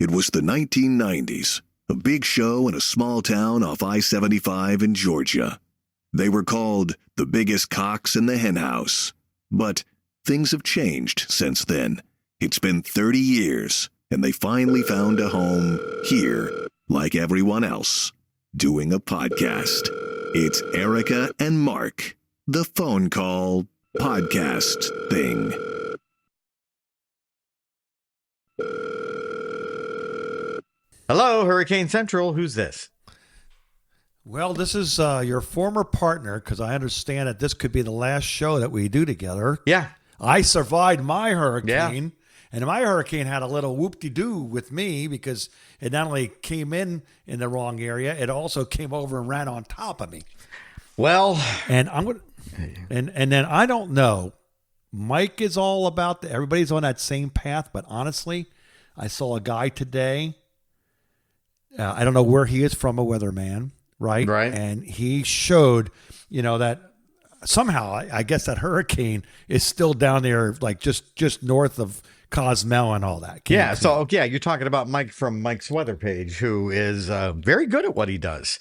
It was the 1990s, a big show in a small town off I-75 in Georgia. They were called the biggest cocks in the henhouse. But things have changed since then. It's been 30 years, and they finally found a home here, like everyone else, doing a podcast. It's Erica and Mark, the phone call podcast thing. Hello, Hurricane Central. Who's this? Well, this is your former partner, because I understand that this could be the last show that we do together. Yeah. I survived my hurricane, and my hurricane had a little whoop-de-doo with me because it not only came in the wrong area, it also came over and ran on top of me. Well, and I'm gonna, and then I don't know. Mike is all about everybody's on that same path, but honestly, I saw a guy today. I don't know where he is from, a weatherman, right? Right. And he showed, that somehow I guess that hurricane is still down there, like just north of Cozumel and all that. You're talking about Mike from Mike's weather page, who is very good at what he does.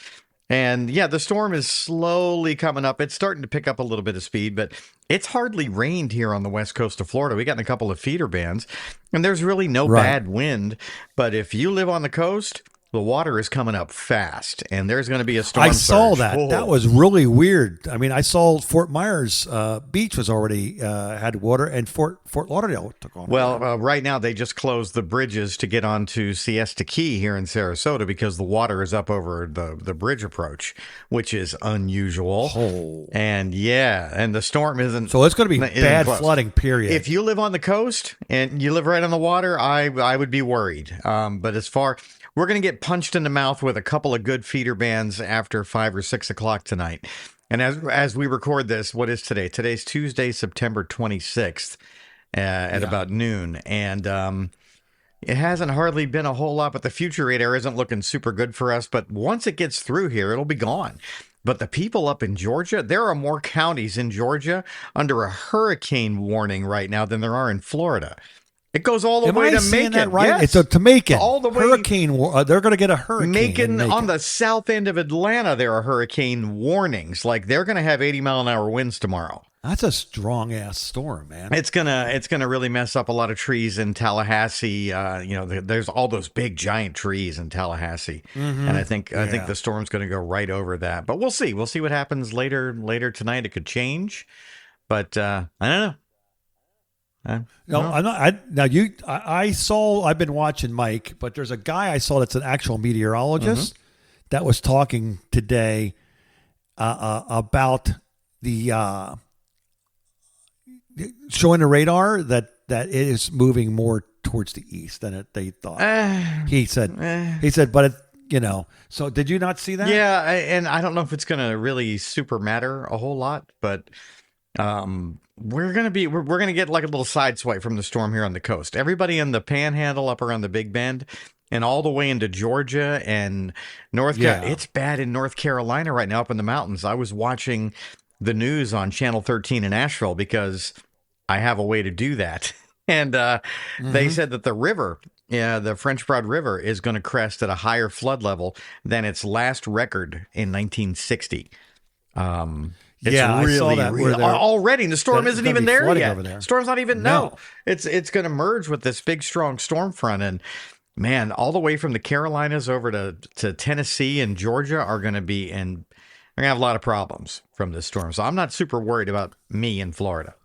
And yeah, the storm is slowly coming up. It's starting to pick up a little bit of speed, but it's hardly rained here on the west coast of Florida. We got in a couple of feeder bands, and there's really no bad wind. But if you live on the coast, the water is coming up fast, and there's going to be a storm surge. I saw that. Whoa. That was really weird. I mean, I saw Fort Myers Beach was already had water, and Fort Lauderdale took on. Well, right now they just closed the bridges to get onto Siesta Key here in Sarasota because the water is up over the bridge approach, which is unusual. Oh. And the storm isn't. So it's going to be bad flooding, period. If you live on the coast and you live right on the water, I would be worried. But we're going to get punched in the mouth with a couple of good feeder bands after 5 or 6 o'clock tonight. And as we record this, what is today? Today's Tuesday, September 26th at about noon. And it hasn't hardly been a whole lot, but the future radar isn't looking super good for us. But once it gets through here, it'll be gone. But the people up in Georgia, there are more counties in Georgia under a hurricane warning right now than there are in Florida. It goes all the way to Macon. That right? Yes. It's to Macon. All the way. Hurricane. They're going to get a hurricane. Macon on the south end of Atlanta, there are hurricane warnings. Like they're going to have 80-mile-an-hour winds tomorrow. That's a strong ass storm, man. It's gonna really mess up a lot of trees in Tallahassee. There's all those big giant trees in Tallahassee, and I think the storm's going to go right over that. But we'll see. We'll see what happens later tonight. It could change, but I don't know. I'm not. I've been watching Mike, but there's a guy I saw that's an actual meteorologist that was talking today about the showing the radar that it is moving more towards the east than they thought. He said, but so did you not see that? Yeah, and I don't know if it's going to really super matter a whole lot, but we're gonna get like a little side swipe from the storm here on the coast. Everybody in the Panhandle up around the Big Bend and all the way into Georgia and North Carolina. It's bad in North Carolina right now up in the mountains. I was watching the news on Channel 13 in Asheville because I have a way to do that. And they said that the river, the French Broad River, is going to crest at a higher flood level than its last record in 1960. It's I saw that already. And the storm isn't even there yet. There. Storm's not even It's going to merge with this big strong storm front, and man, all the way from the Carolinas over to Tennessee and Georgia are going to be in. They're going to have a lot of problems from this storm. So I'm not super worried about me in Florida.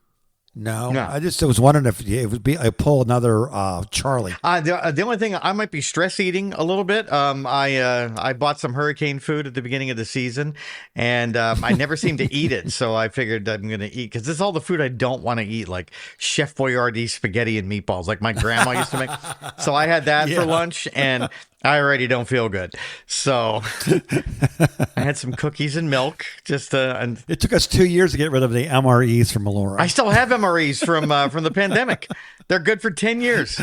No. I just was wondering if it would be. I pull another Charlie. The only thing I might be stress eating a little bit. I bought some hurricane food at the beginning of the season, and I never seem to eat it. So I figured I'm going to eat because this is all the food I don't want to eat, like Chef Boyardee spaghetti and meatballs, like my grandma used to make. So I had that for lunch, and I already don't feel good. So I had some cookies and milk. And it took us 2 years to get rid of the MREs from Melora. I still have MREs from the pandemic. They're good for 10 years.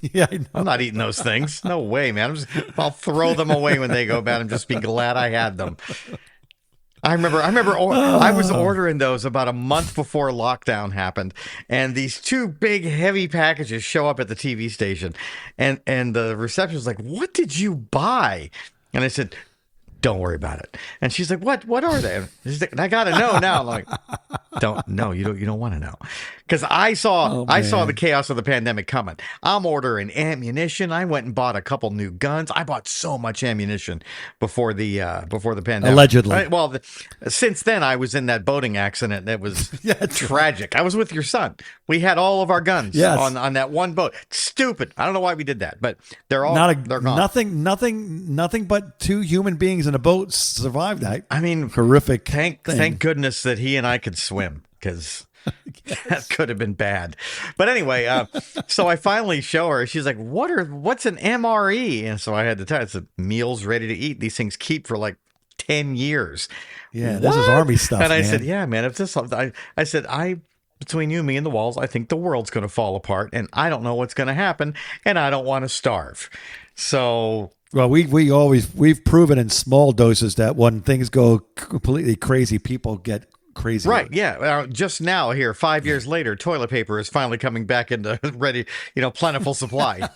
Yeah, I know. I'm not eating those things. No way, man. I'll throw them away when they go bad and just be glad I had them. I was ordering those about a month before lockdown happened, and these two big heavy packages show up at the TV station, and the receptionist was like, "What did you buy?" And I said, "Don't worry about it." And she's like, "What are they?" She's like, "I gotta know now." I'm like, "Don't no, you don't want to know," because I saw the chaos of the pandemic coming. I'm ordering ammunition. I went and bought a couple new guns. I bought so much ammunition before the pandemic. Allegedly. Since then I was in that boating accident. That was tragic. I was with your son. We had all of our guns on that one boat. Stupid. I don't know why we did that, but they're gone. Nothing but two human beings in a boat survived that. I mean, horrific. Thank goodness that he and I could swim, because that could have been bad. But anyway, so I finally show her. She's like, "What's an MRE?" And so I had to tell her, it's meals ready to eat. These things keep for like 10 years. Yeah, this is Army stuff. And I man. said, "Yeah, man. If this, I said, between you, me, and the walls, I think the world's going to fall apart, and I don't know what's going to happen, and I don't want to starve." So. Well, we've proven in small doses that when things go completely crazy, people get crazy. Right. Yeah. Just now here, 5 years later, toilet paper is finally coming back into ready, plentiful supply.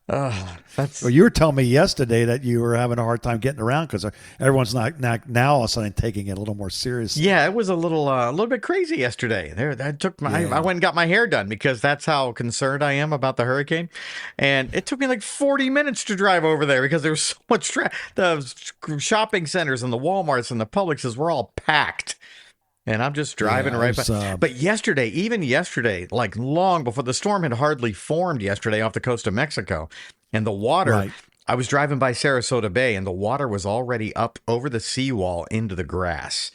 Well, you were telling me yesterday that you were having a hard time getting around because everyone's not now all of a sudden taking it a little more seriously. Yeah, it was a little bit crazy yesterday. I went and got my hair done because that's how concerned I am about the hurricane, and it took me like 40 minutes to drive over there because there was so much traffic. The shopping centers and the Walmarts and the Publixes were all packed. And I'm just driving right by. But even yesterday, like long before the storm had hardly formed yesterday off the coast of Mexico, and the water, I was driving by Sarasota Bay, and the water was already up over the seawall into the grass.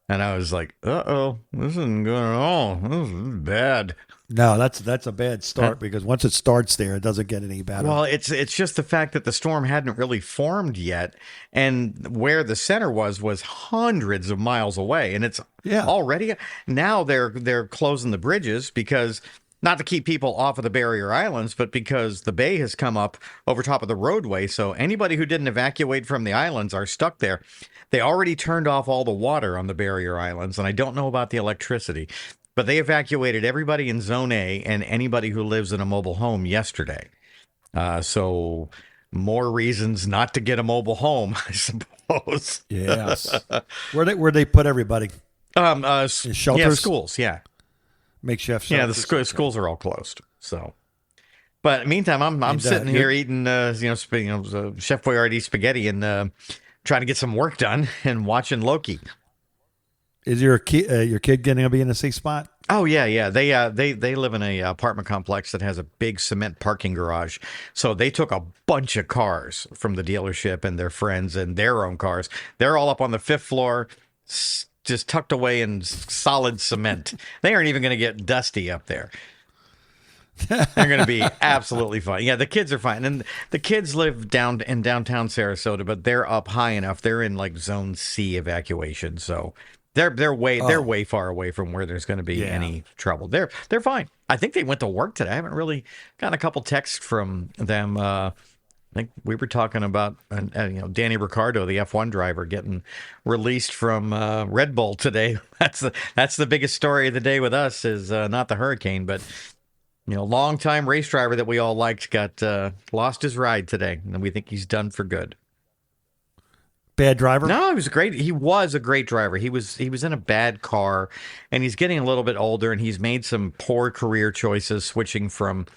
And I was like, uh-oh, this isn't good at all. This is bad. No, that's a bad start because once it starts there, it doesn't get any better. Well, it's just the fact that the storm hadn't really formed yet, and where the center was hundreds of miles away, and it's already now they're closing the bridges because not to keep people off of the barrier islands, but because the bay has come up over top of the roadway, so anybody who didn't evacuate from the islands are stuck there. They already turned off all the water on the barrier islands, and I don't know about the electricity. But they evacuated everybody in Zone A and anybody who lives in a mobile home yesterday. So more reasons not to get a mobile home, I suppose. Yes. Where they put everybody? In shelters? Yeah, schools, yeah. Makeshift shelters? Yeah, the schools are all closed. So, but meantime, I'm sitting here eating, Chef Boyardee spaghetti and trying to get some work done and watching Loki. Is your kid going to be in a safe spot? Oh yeah. They live in a apartment complex that has a big cement parking garage. So they took a bunch of cars from the dealership and their friends and their own cars. They're all up on the 5th floor, just tucked away in solid cement. They aren't even going to get dusty up there. They're going to be absolutely fine. Yeah, the kids are fine, and the kids live down in downtown Sarasota, but they're up high enough. They're in like Zone C evacuation, so. They're way far away from where there's going to be any trouble. They're fine. I think they went to work today. I haven't really gotten a couple texts from them. I think we were talking about Danny Ricciardo, the F1 driver, getting released from Red Bull today. That's the biggest story of the day with us is not the hurricane, but longtime race driver that we all liked got lost his ride today, and we think he's done for good. Bad driver? No, he was a great driver. He was in a bad car, and he's getting a little bit older, and he's made some poor career choices, switching from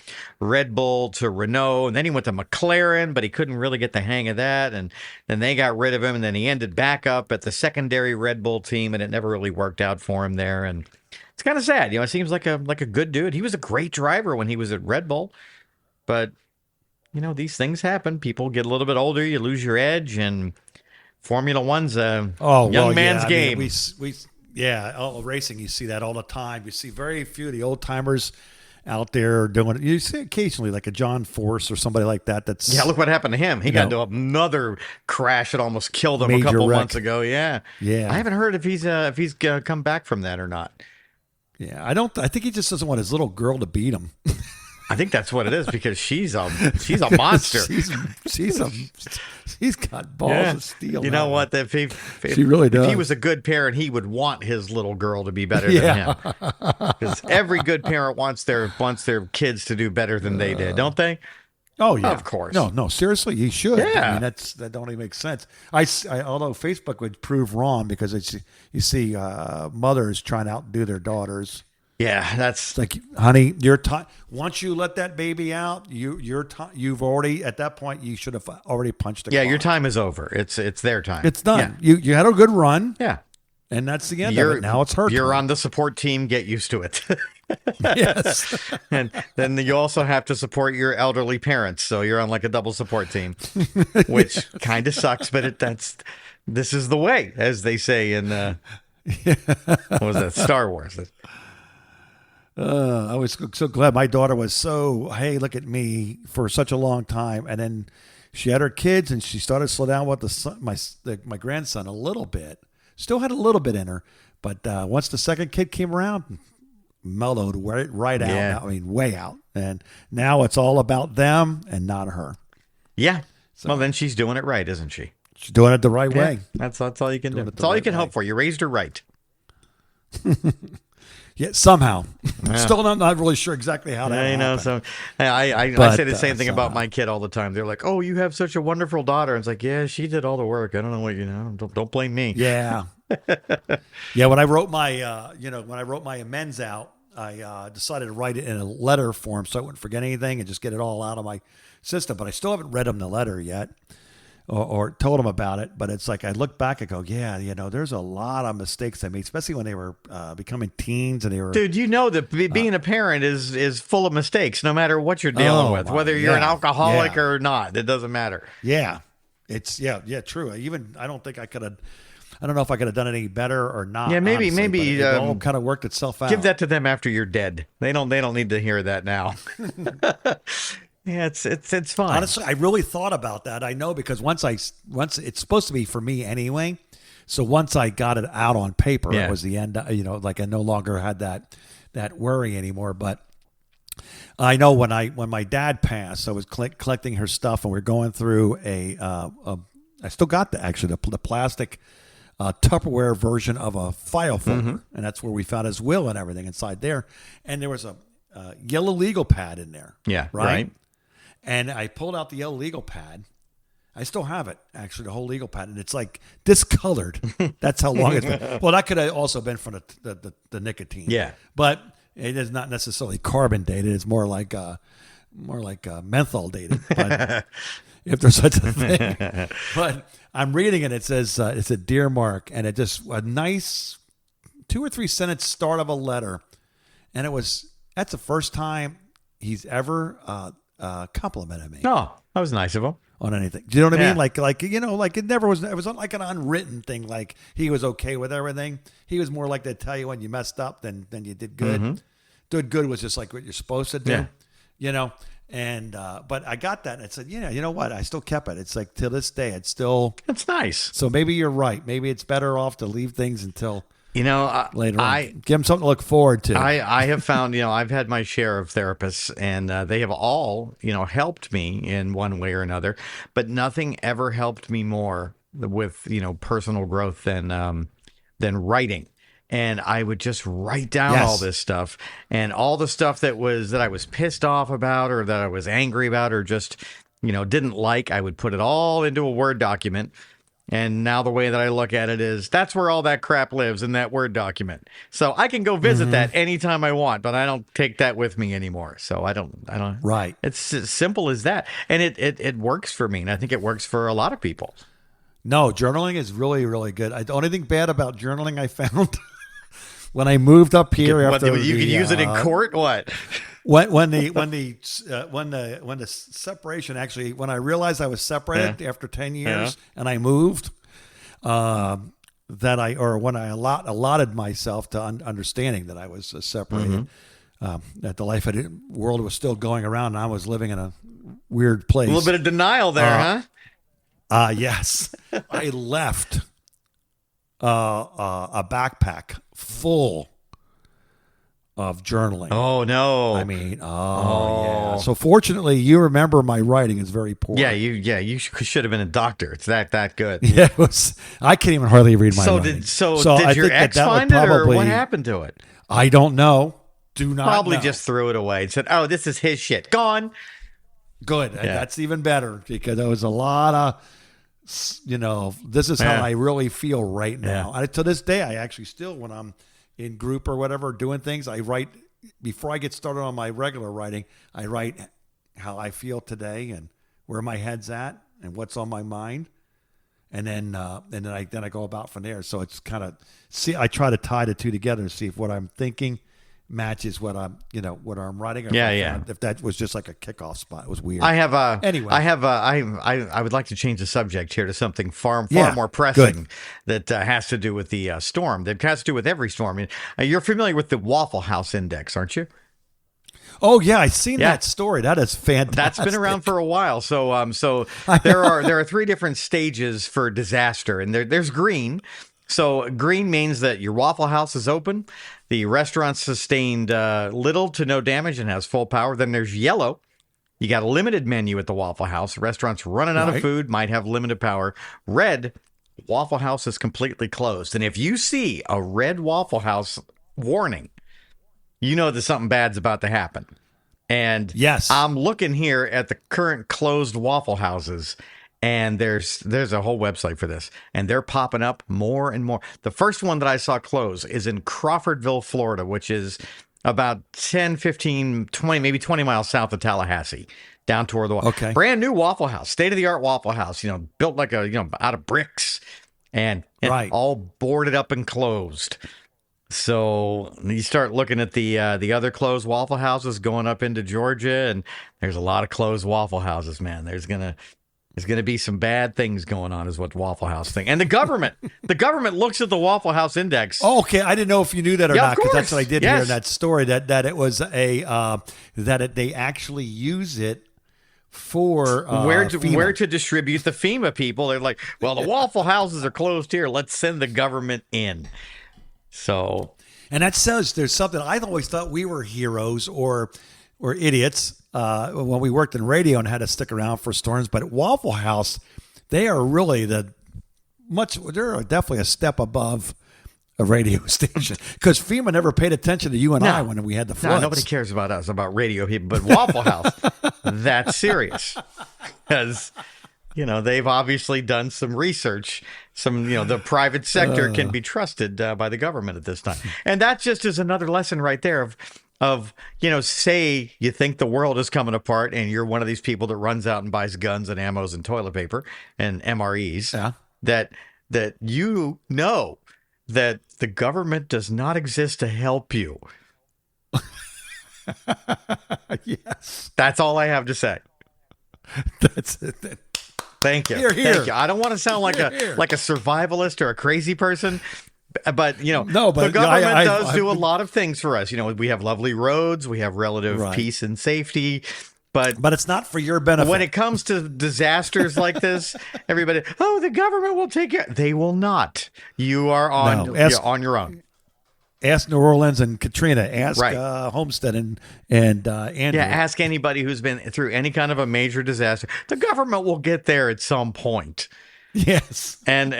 Red Bull to Renault, and then he went to McLaren, but he couldn't really get the hang of that, and then they got rid of him, and then he ended back up at the secondary Red Bull team, and it never really worked out for him there, and it's kind of sad. It seems like a good dude. He was a great driver when he was at Red Bull, but these things happen. People get a little bit older, you lose your edge, and Formula One's a young man's game. Racing, you see that all the time. You see very few of the old timers out there doing it. You see occasionally like a John Force or somebody like that. Look what happened to him. He got into another crash that almost killed him a couple months ago. Yeah. I haven't heard if he's come back from that or not. Yeah, I think he just doesn't want his little girl to beat him. I think that's what it is because she's a monster. she's got balls of steel. You know what? She really does. If he was a good parent, he would want his little girl to be better than him. Because every good parent wants their kids to do better than they did, don't they? Oh yeah, of course. No, seriously, you should. Yeah. I mean, that don't even make sense. I although Facebook would prove wrong because you see mothers trying to outdo their daughters. Yeah, that's it's like, honey, your time. Once you let that baby out, you've already at that point you should have already punched the clock. your time is over. It's their time. It's done. Yeah. You had a good run. Yeah, and that's the end of it. Now it's her. You're on the support team. Get used to it. Yes. And then you also have to support your elderly parents, so you're on like a double support team, which kind of sucks, but this is the way, as they say in what was that, Star Wars. I was so glad my daughter was so, hey, look at me for such a long time. And then she had her kids and she started to slow down with my grandson a little bit. Still had a little bit in her. But once the second kid came around, mellowed right out. Yeah. I mean, way out. And now it's all about them and not her. Yeah. Well, then she's doing it right, isn't she? She's doing it the right way. That's all you can do. That's all you can hope for. You raised her right. Yeah, somehow. Still not really sure exactly how that happened. So I say the same thing about my kid all the time. They're like, "Oh, you have such a wonderful daughter." And it's like, "Yeah, she did all the work. I don't know what Don't blame me." Yeah, yeah. When I wrote my amends out, I decided to write it in a letter form so I wouldn't forget anything and just get it all out of my system. But I still haven't read them the letter yet. Or told them about it, but it's like I look back and go, yeah, there's a lot of mistakes I made, especially when they were becoming teens and they were. Dude, that being a parent is full of mistakes, no matter what you're dealing with, whether you're an alcoholic or not. It doesn't matter. Yeah, it's true. I don't think I could have. I don't know if I could have done it any better or not. Yeah, maybe it all kind of worked itself out. Give that to them after you're dead. They don't need to hear that now. Yeah, it's fine. Honestly, I really thought about that. I know because once it's supposed to be for me anyway. So once I got it out on paper, it was the end. Like I no longer had that worry anymore. But I know when my dad passed, I was collecting her stuff, and we're going through I still got the plastic Tupperware version of a file folder, and that's where we found his will and everything inside there. And there was a yellow legal pad in there. Yeah, right. And I pulled out the yellow legal pad. I still have it, actually, the whole legal pad, and it's like discolored. That's how long it's been. Well, that could have also been from the nicotine. Yeah, but it is not necessarily carbon dated. It's more like menthol dated. But if there's such a thing. But I'm reading it. It says it's a dear Mark, and it just a nice 2 or 3 sentence start of a letter, and that's the first time he's ever complimented me. Oh, that was nice of him. On anything. Do you know what I mean? Like it never was, it was like an unwritten thing. Like he was okay with everything. He was more like to tell you when you messed up than you did good. Mm-hmm. Did good was just like what you're supposed to do, and, but I got that and it said, you know what? I still kept it. It's like to this day, it's nice. So maybe you're right. Maybe it's better off to leave things until later on. Give them something to look forward to. I have found, I've had my share of therapists, and they have all, helped me in one way or another, but nothing ever helped me more with, personal growth than writing. And I would just write down all this stuff, and all the stuff that I was pissed off about, or that I was angry about, or just, didn't like, I would put it all into a Word document. And now the way that I look at it is that's where all that crap lives, in that Word document. So I can go visit that anytime I want, but I don't take that with me anymore. So I don't. Right. It's as simple as that. And it works for me. And I think it works for a lot of people. No, journaling is really, really good. The only thing bad about journaling I found when I moved up here you could use it in court. What? When the separation, actually, when I realized I was separated after 10 years and I moved, when I allotted myself to understanding that I was separated, that the world was still going around and I was living in a weird place. A little bit of denial there, huh? Yes. I left a backpack full of journaling. Oh no! I mean, yeah. So fortunately, you remember my writing is very poor. You should have been a doctor. It's that good. Yeah, it was. I can't even hardly read my writing. Did your ex find it, or what happened to it? I don't know. Do not probably know. just threw it away and said, "Oh, this is his shit. Gone." Good. Yeah. That's even better because there was a lot of, this is how I really feel right now. And to this day, I actually still, when I'm in group or whatever doing things, I write before I get started on my regular writing. I write how I feel today and where my head's at and what's on my mind, and then I go about from there. So it's kind of I try to tie the two together and see if what I'm thinking matches what I'm writing. Or if that was just like a kickoff spot, it was weird. Anyway, I would like to change the subject here to something far more pressing that has to do with the storm. That has to do with every storm. You're familiar with the Waffle House Index, aren't you? Oh yeah, I've seen that story. That is fantastic. That's been around for a while. So there are 3 different stages for disaster, and there's green. So green means that your Waffle House is open, the restaurant sustained little to no damage and has full power. Then there's yellow. You got a limited menu at the Waffle House. The restaurant's running out of food, might have limited power. Red, Waffle House is completely closed. And if you see a red Waffle House warning, you know that something bad's about to happen. And yes, I'm looking here at the current closed Waffle Houses, and there's a whole website for this, and they're popping up more and more. The first one that I saw close is in Crawfordville, Florida, which is about 10, 15, 20, maybe 20 miles south of Tallahassee, down toward the water. Okay. Brand new Waffle House, state-of-the-art Waffle House, built like out of bricks and all boarded up and closed. So you start looking at the other closed Waffle Houses going up into Georgia, and there's a lot of closed Waffle Houses, man. There's gonna be some bad things going on, is what Waffle House think. And the government looks at the Waffle House Index. Oh, okay, I didn't know if you knew that or not, because that's what I did hear in that story, that it was they actually use it for where to distribute the FEMA people. They're like, well, the Waffle Houses are closed here. Let's send the government in. So, and that says there's something. I always thought we were heroes or idiots when we worked in radio and had to stick around for storms. But at Waffle House, they are really they're definitely a step above a radio station, because FEMA never paid attention to you and I when we had the floods. No, nobody cares about us, about radio people, but Waffle House, that's serious, because they've obviously done some research. The private sector can be trusted by the government at this time. And that just is another lesson right there of say you think the world is coming apart and you're one of these people that runs out and buys guns and ammos and toilet paper and MREs, that that the government does not exist to help you. Yes. That's all I have to say. That's it. Thank you. Hear, hear. Thank you. I don't want to sound like a survivalist or a crazy person, but the government does do a lot of things for us. We have lovely roads, we have relative peace and safety, but it's not for your benefit. When it comes to disasters like this, everybody, the government will take care. They will not. You are on your own. Ask New Orleans and Katrina. Ask Homestead and Andrew. Yeah, ask anybody who's been through any kind of a major disaster. The government will get there at some point. Yes, and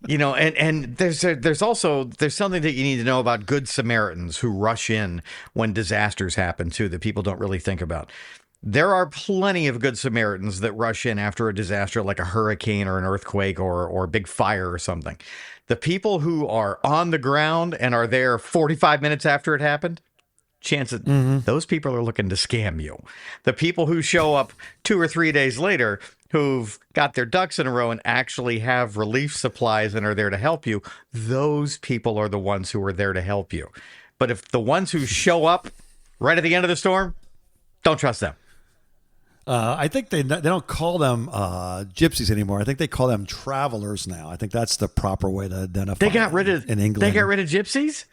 there's something that you need to know about Good Samaritans who rush in when disasters happen too, that people don't really think about. There are plenty of Good Samaritans that rush in after a disaster like a hurricane or an earthquake or a big fire or something. The people who are on the ground and are there 45 minutes after it happened, chances those people are looking to scam you. The people who show up 2 or 3 days later, who've got their ducks in a row and actually have relief supplies and are there to help you, those people are the ones who are there to help you. But if the ones who show up right at the end of the storm, don't trust them. I think they don't call them gypsies anymore. I think they call them travelers now. I think that's the proper way to identify. They got rid of in England. They got rid of gypsies.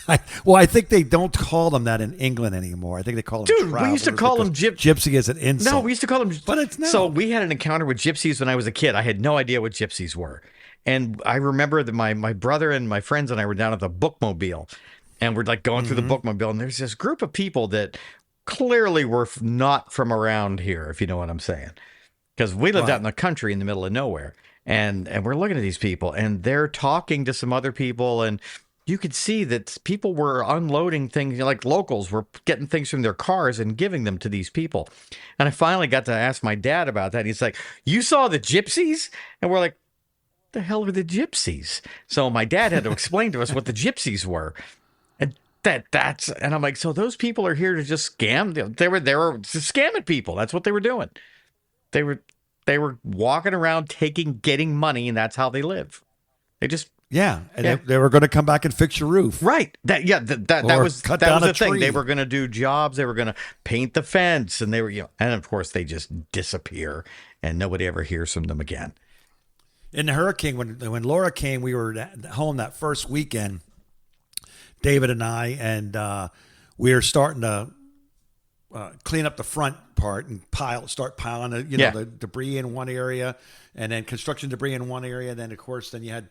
I think they don't call them that in England anymore. I think they call them travelers. We used to call them gypsy as an insult. No, we used to call them. But it's not. So we had an encounter with gypsies when I was a kid. I had no idea what gypsies were, and I remember that my brother and my friends and I were down at the bookmobile. and we're like going through the bookmobile, and there's this group of people that clearly were not from around here, if you know what I'm saying. Because we lived out in the country in the middle of nowhere. And we're looking at these people, and they're talking to some other people, and you could see that people were unloading things, like locals were getting things from their cars and giving them to these people. And I finally got to ask my dad about that. And he's like, "You saw the gypsies?" And we're like, "The hell are the gypsies?" So my dad had to explain to us what the gypsies were. And and I'm like, so those people are here to just scam. They were just scamming people. That's what they were doing. They were walking around getting money, and that's how they live. They just they were going to come back and fix your roof, right? That was the thing. They were going to do jobs. They were going to paint the fence, and they were and of course they just disappear, and nobody ever hears from them again. In the hurricane, when Laura came, we were at home that first weekend, David and I, and we were starting to clean up the front part and start piling the debris in one area, and then construction debris in one area. Then of course, then you had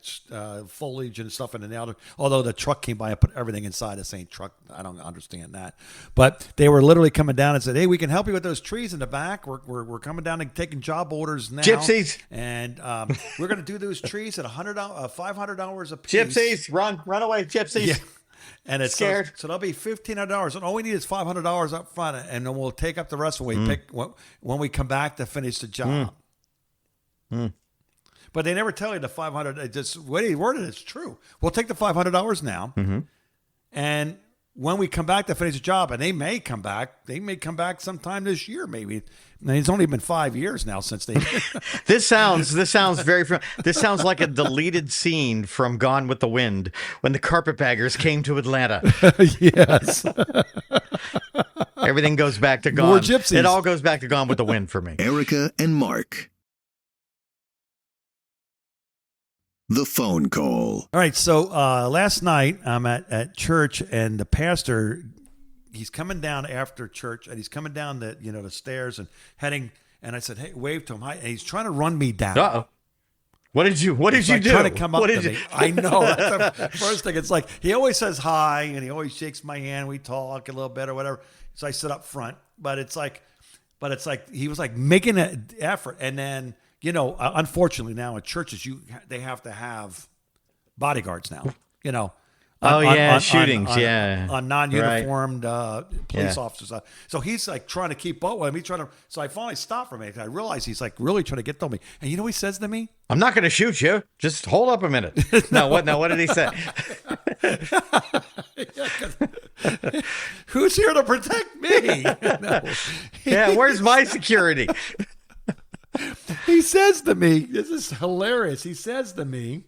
foliage and stuff in the other. Although the truck came by and put everything inside the same truck, I don't understand that. But they were literally coming down and said, "Hey, we can help you with those trees in the back. We're coming down and taking job orders now. Gypsies, and we're going to do those trees at $500 a piece. Gypsies, run away, gypsies." Yeah. And it's scared. So that'll be $1,500, and all we need is $500 up front, and then we'll take up the rest when we come back to finish the job. But they never tell you the $500. It just what he worded it's true. We'll take the $500 now, and when we come back to finish the job, and they may come back. They may come back sometime this year, maybe. And it's only been 5 years now since they. This sounds very. This sounds like a deleted scene from Gone with the Wind when the carpetbaggers came to Atlanta. Yes. Everything goes back to Gone. More gypsies. It all goes back to Gone with the Wind for me. Erica and Mark. The phone call. All right. So last night I'm at church, and the pastor, he's coming down after church, and he's coming down the stairs and heading. And I said, "Hey, wave to him." Hi. And he's trying to run me down. Uh-oh. What did you do? Trying to come up to me. I know. That's the first thing. It's like he always says hi, and he always shakes my hand. We talk a little bit or whatever. So I sit up front, but it's like he was like making an effort, and then. Unfortunately now at churches, they have to have bodyguards now, shootings, on non-uniformed police officers. So he's like trying to keep up with me, so I finally stopped for a minute. I realized he's like really trying to get to me. And you know what he says to me? "I'm not going to shoot you. Just hold up a minute." No, what did he say? Who's here to protect me? No. Yeah, where's my security? He says to me, this is hilarious. He says to me,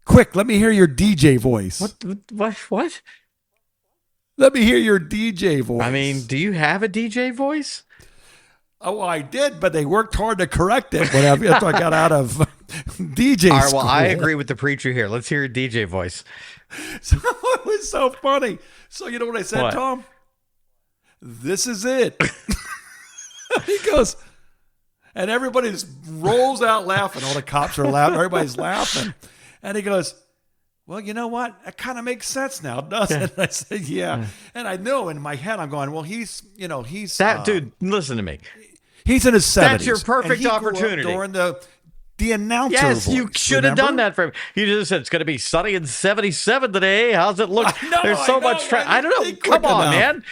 "Quick, let me hear your DJ voice." What? Let me hear your DJ voice. I mean, do you have a DJ voice? Oh, I did, but they worked hard to correct it when I got out of DJ All right, school. well, I agree with the preacher here. Let's hear your DJ voice. So it was so funny. So you know what I said, What? Tom? "This is it." He goes, and everybody just rolls out laughing. All the cops are laughing. Everybody's laughing. And he goes, "Well, you know what? That kind of makes sense now, doesn't it?" I said, "Yeah." And I know in my head, I'm going, well, he's That dude, listen to me. He's in his 70s. That's your perfect and he grew up opportunity. during the announcer Yes, voice, you should have remember? done that for him. You just said it's going to be sunny and 77 today. How's it look? There's so much traffic. I don't know. Come on, man.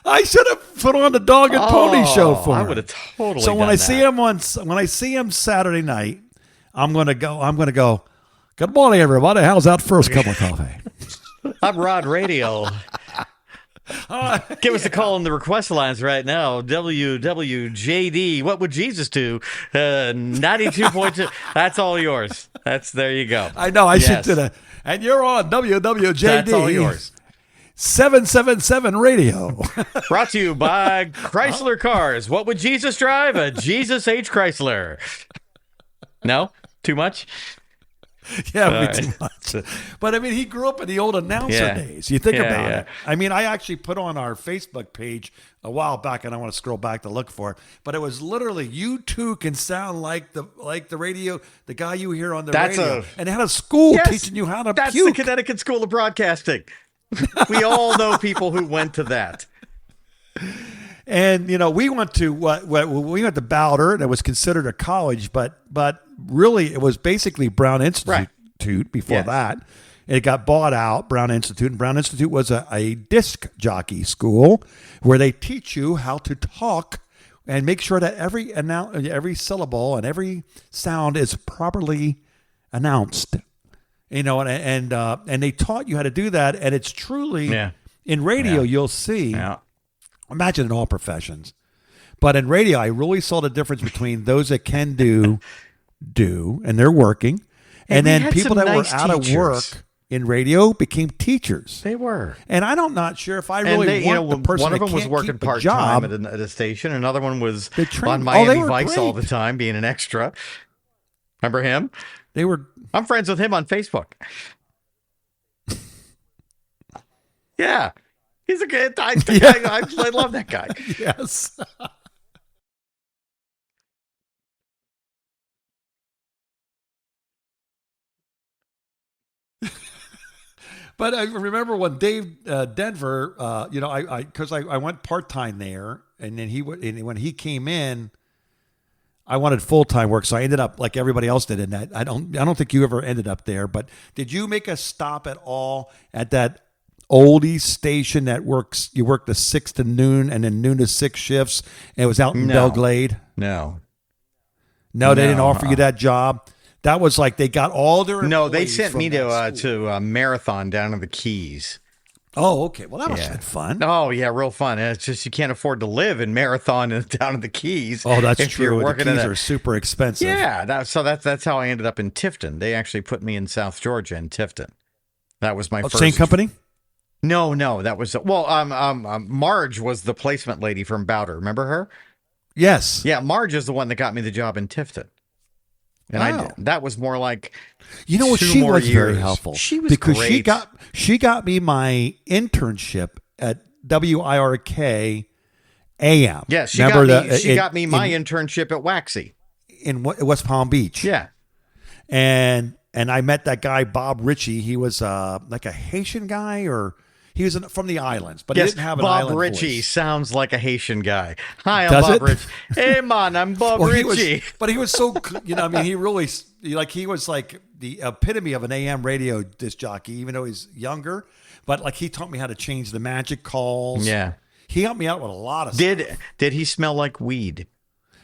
I should have put on the Dog and Pony show for him. I would have totally. So when done I that. see him when I see him Saturday night, I'm gonna go. "Good morning, everybody. How's that first cup of coffee?" I'm Rod Radio. Give us a call in the request lines right now. WWJD. What would Jesus do? 92.2. That's all yours. There you go. I know. I should do that. And you're on WWJD. That's all yours. 777 Radio. Brought to you by Chrysler Cars. What would Jesus drive? A Jesus H. Chrysler. No? Too much? Yeah, too much. But I mean, he grew up in the old announcer days. You think about it. I mean, I actually put on our Facebook page a while back, and I want to scroll back to look for it. But it was literally, you too can sound like the radio, the guy you hear on the radio. And it had a school teaching you how to That's puke. the Connecticut School of Broadcasting. We all know people who went to that. And we went to Bowder, and it was considered a college, but really it was basically Brown Institute before that. It got bought out, Brown Institute, and Brown Institute was a disc jockey school where they teach you how to talk and make sure that every syllable and every sound is properly announced. And they taught you how to do that, and it's truly in radio you'll see. Yeah. Imagine in all professions. But in radio, I really saw the difference between those that can do, and they're working, and then people that were out of work in radio became teachers. They were. And I'm not sure if I really want the person one of them was working part-time at a station. Another one was on Miami Vice all the time, being an extra. Remember him? I'm friends with him on Facebook. Yeah. He's a good guy. I love that guy. Yes. But I remember when Dave Denver, because I went part-time there, and then when he came in, I wanted full-time work, so I ended up like everybody else did in that. I don't think you ever ended up there, but did you make a stop at all at that oldies station that you worked the 6 to noon and then noon to 6 shifts, and it was out in Belle Glade? No, they didn't offer you that job. That was like they got all their employees. No, they sent me to Marathon down in the Keys. Oh, okay. Well, that must have been fun. Oh, yeah, real fun. It's just you can't afford to live in Marathon and down in the Keys. Oh, that's true. The Keys are super expensive. Yeah, that's how I ended up in Tifton. They actually put me in South Georgia in Tifton. That was my first. Same company? No, that was Marge was the placement lady from Bowder. Remember her? Yes. Yeah, Marge is the one that got me the job in Tifton. And that was more like she was very helpful. She was great. she got me my internship at WIRK AM. Yeah, she got me my internship at Waxy in West Palm Beach. Yeah. And I met that guy Bob Ritchie. He was like a Haitian guy, or he was from the islands, but he didn't have an island Bob Ritchie voice. Sounds like a Haitian guy. Hi, I'm Bob Ritchie. Hey, man, I'm Bob Ritchie. But he was so, he really, he was like the epitome of an AM radio disc jockey, even though he's younger. But like he taught me how to change the magic calls. Yeah. He helped me out with a lot of stuff. Did he smell like weed?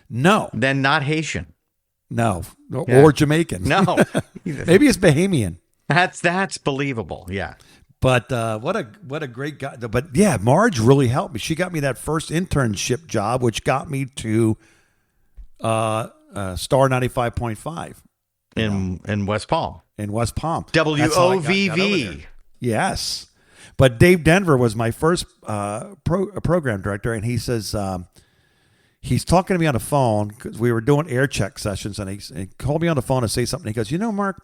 No. Then not Haitian. No. Or Jamaican. No. Maybe it's Bahamian. That's believable. Yeah. But what a great guy. But yeah, Marge really helped me. She got me that first internship job, which got me to Star 95.5 in West Palm. In West Palm. WOVV. Yes. But Dave Denver was my first program director, and he says he's talking to me on the phone because we were doing air check sessions, and he called me on the phone to say something. He goes, Mark,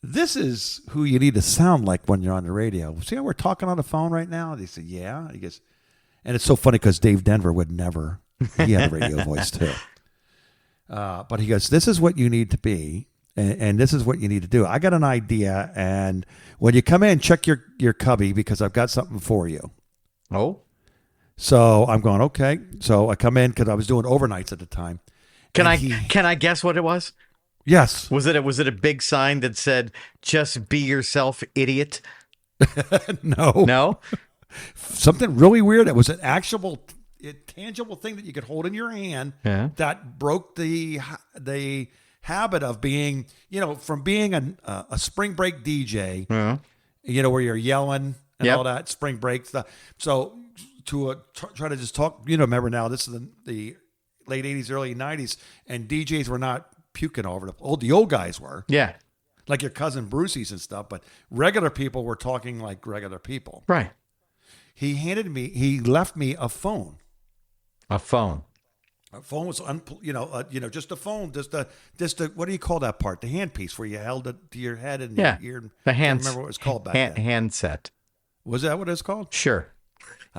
this is who you need to sound like when you're on the radio. See how we're talking on the phone right now? And he said, yeah. He goes, and it's so funny because Dave Denver would never, he had a radio voice too. But he goes, this is what you need to be, and this is what you need to do. I got an idea, and when you come in, check your cubby because I've got something for you. Oh. So I'm going, okay. So I come in because I was doing overnights at the time. Can I guess what it was? Yes. Was it a big sign that said, just be yourself, idiot? No. No? Something really weird. It was an actual tangible thing that you could hold in your hand that broke the habit of being, from being a spring break DJ, where you're yelling and all that spring break stuff. So to try to just talk, remember now, this is the late 80s, early 90s, and DJs were not puking over the old guys were. Yeah. Like your cousin Brucey's and stuff, but regular people were talking like regular people. Right. He left me a phone. A phone. A phone was, just a phone, just a, what do you call that part? The handpiece where you held it to your head and Yeah, your ear. the I can't hand. remember what it was called back then. Handset. Was that what it was called? Sure.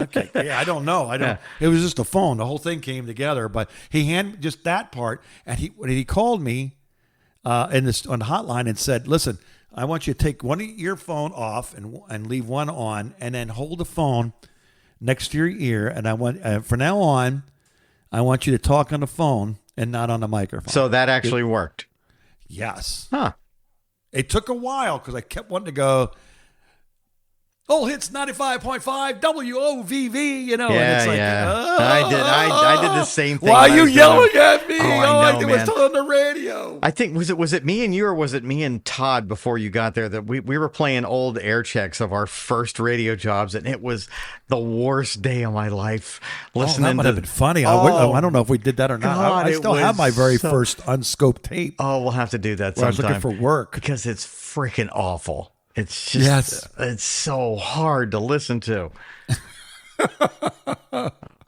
Okay. Yeah, I don't know. Yeah. It was just a phone. The whole thing came together, but he just that part. And he called me on the hotline and said, "Listen, I want you to take one of your phone off and leave one on, and then hold the phone next to your ear. And I want from now on, I want you to talk on the phone and not on the microphone." So that actually worked. Yes. Huh. It took a while because I kept wanting to go. All hits 95.5 WOVV, Yeah, and it's like, I did the same thing. Why are when I you was yelling doing at me? Oh, I know, it man. was on the radio. I think was it me and you, or was it me and Todd before you got there, that we were playing old air checks of our first radio jobs, and it was the worst day of my life listening that might to have been funny. Oh, I don't know if we did that or not. God, I still it have my was very so- first unscoped tape. Oh, we'll have to do that Where I was sometime. looking for work. Because it's freaking awful. It's just, It's so hard to listen to.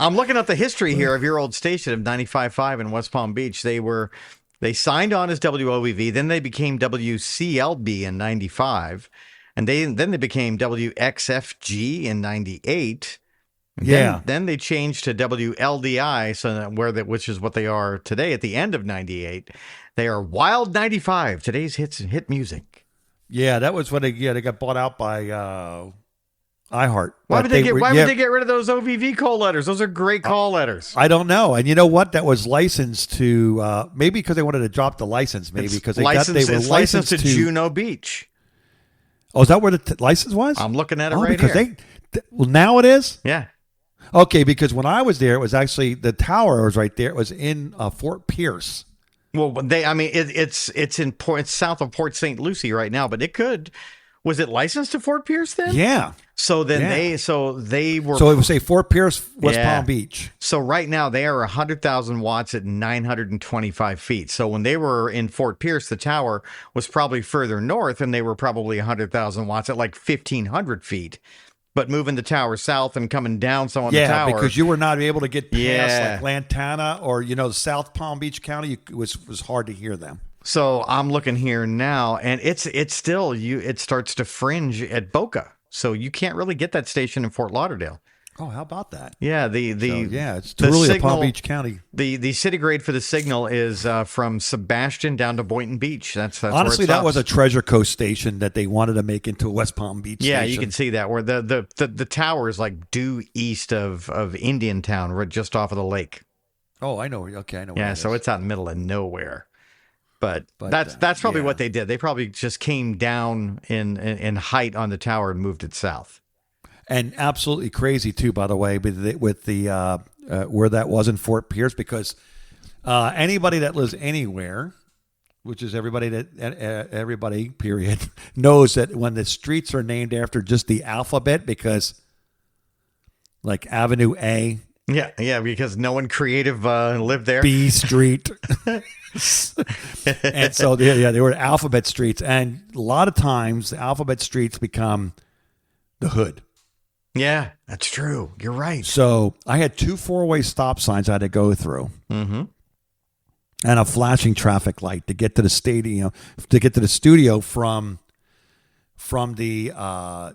I'm looking at the history here of your old station of 95.5 in West Palm Beach. They signed on as WOVV, then they became WCLB in 95, and then they became WXFG in 98. Yeah. Then they changed to WLDI, which is what they are today at the end of 98. They are Wild 95, today's hit music. Yeah, that was when they got bought out by iHeart. Why would they get rid of those OVV call letters? Those are great call letters. I don't know. And you know what? That was licensed to maybe because they wanted to drop the license. Maybe because they were licensed to Juno Beach. Oh, is that where the license was? I'm looking at it right here. Because now it is. Yeah. Okay, because when I was there, it was actually the tower was right there. It was in Fort Pierce. Well, it's south of Port St. Lucie right now, but was it licensed to Fort Pierce then? Yeah. So then they were. So it would say Fort Pierce, West Palm Beach. So right now they are 100,000 watts at 925 feet. So when they were in Fort Pierce, the tower was probably further north, and they were probably 100,000 watts at like 1,500 feet. But moving the tower south and coming down some on the tower. Yeah, because you were not able to get past like Lantana or South Palm Beach County. It was hard to hear them. So I'm looking here now, and it starts to fringe at Boca. So you can't really get that station in Fort Lauderdale. Oh, how about that? Yeah, it's really a Palm Beach County. The city grade for the signal is from Sebastian down to Boynton Beach. That's honestly, where it that was a stops. Treasure Coast station that they wanted to make into a West Palm Beach Yeah, station. you can see that where the tower is like due east of Indiantown, right just off of the lake. Oh, I know. Okay, I know. Yeah, so it's out in the middle of nowhere. But that's probably what they did. They probably just came down in height on the tower and moved it south. And absolutely crazy too, by the way, with the where that was in Fort Pierce, because anybody that lives anywhere, which is everybody period, knows that when the streets are named after just the alphabet, because like Avenue A. Yeah, because no one creative lived there. B Street. And so they were alphabet streets, and a lot of times the alphabet streets become the hood. Yeah, that's true. You're right. So I had 2 4-way stop signs I had to go through, and a flashing traffic light to get to the stadium, to get to the studio from the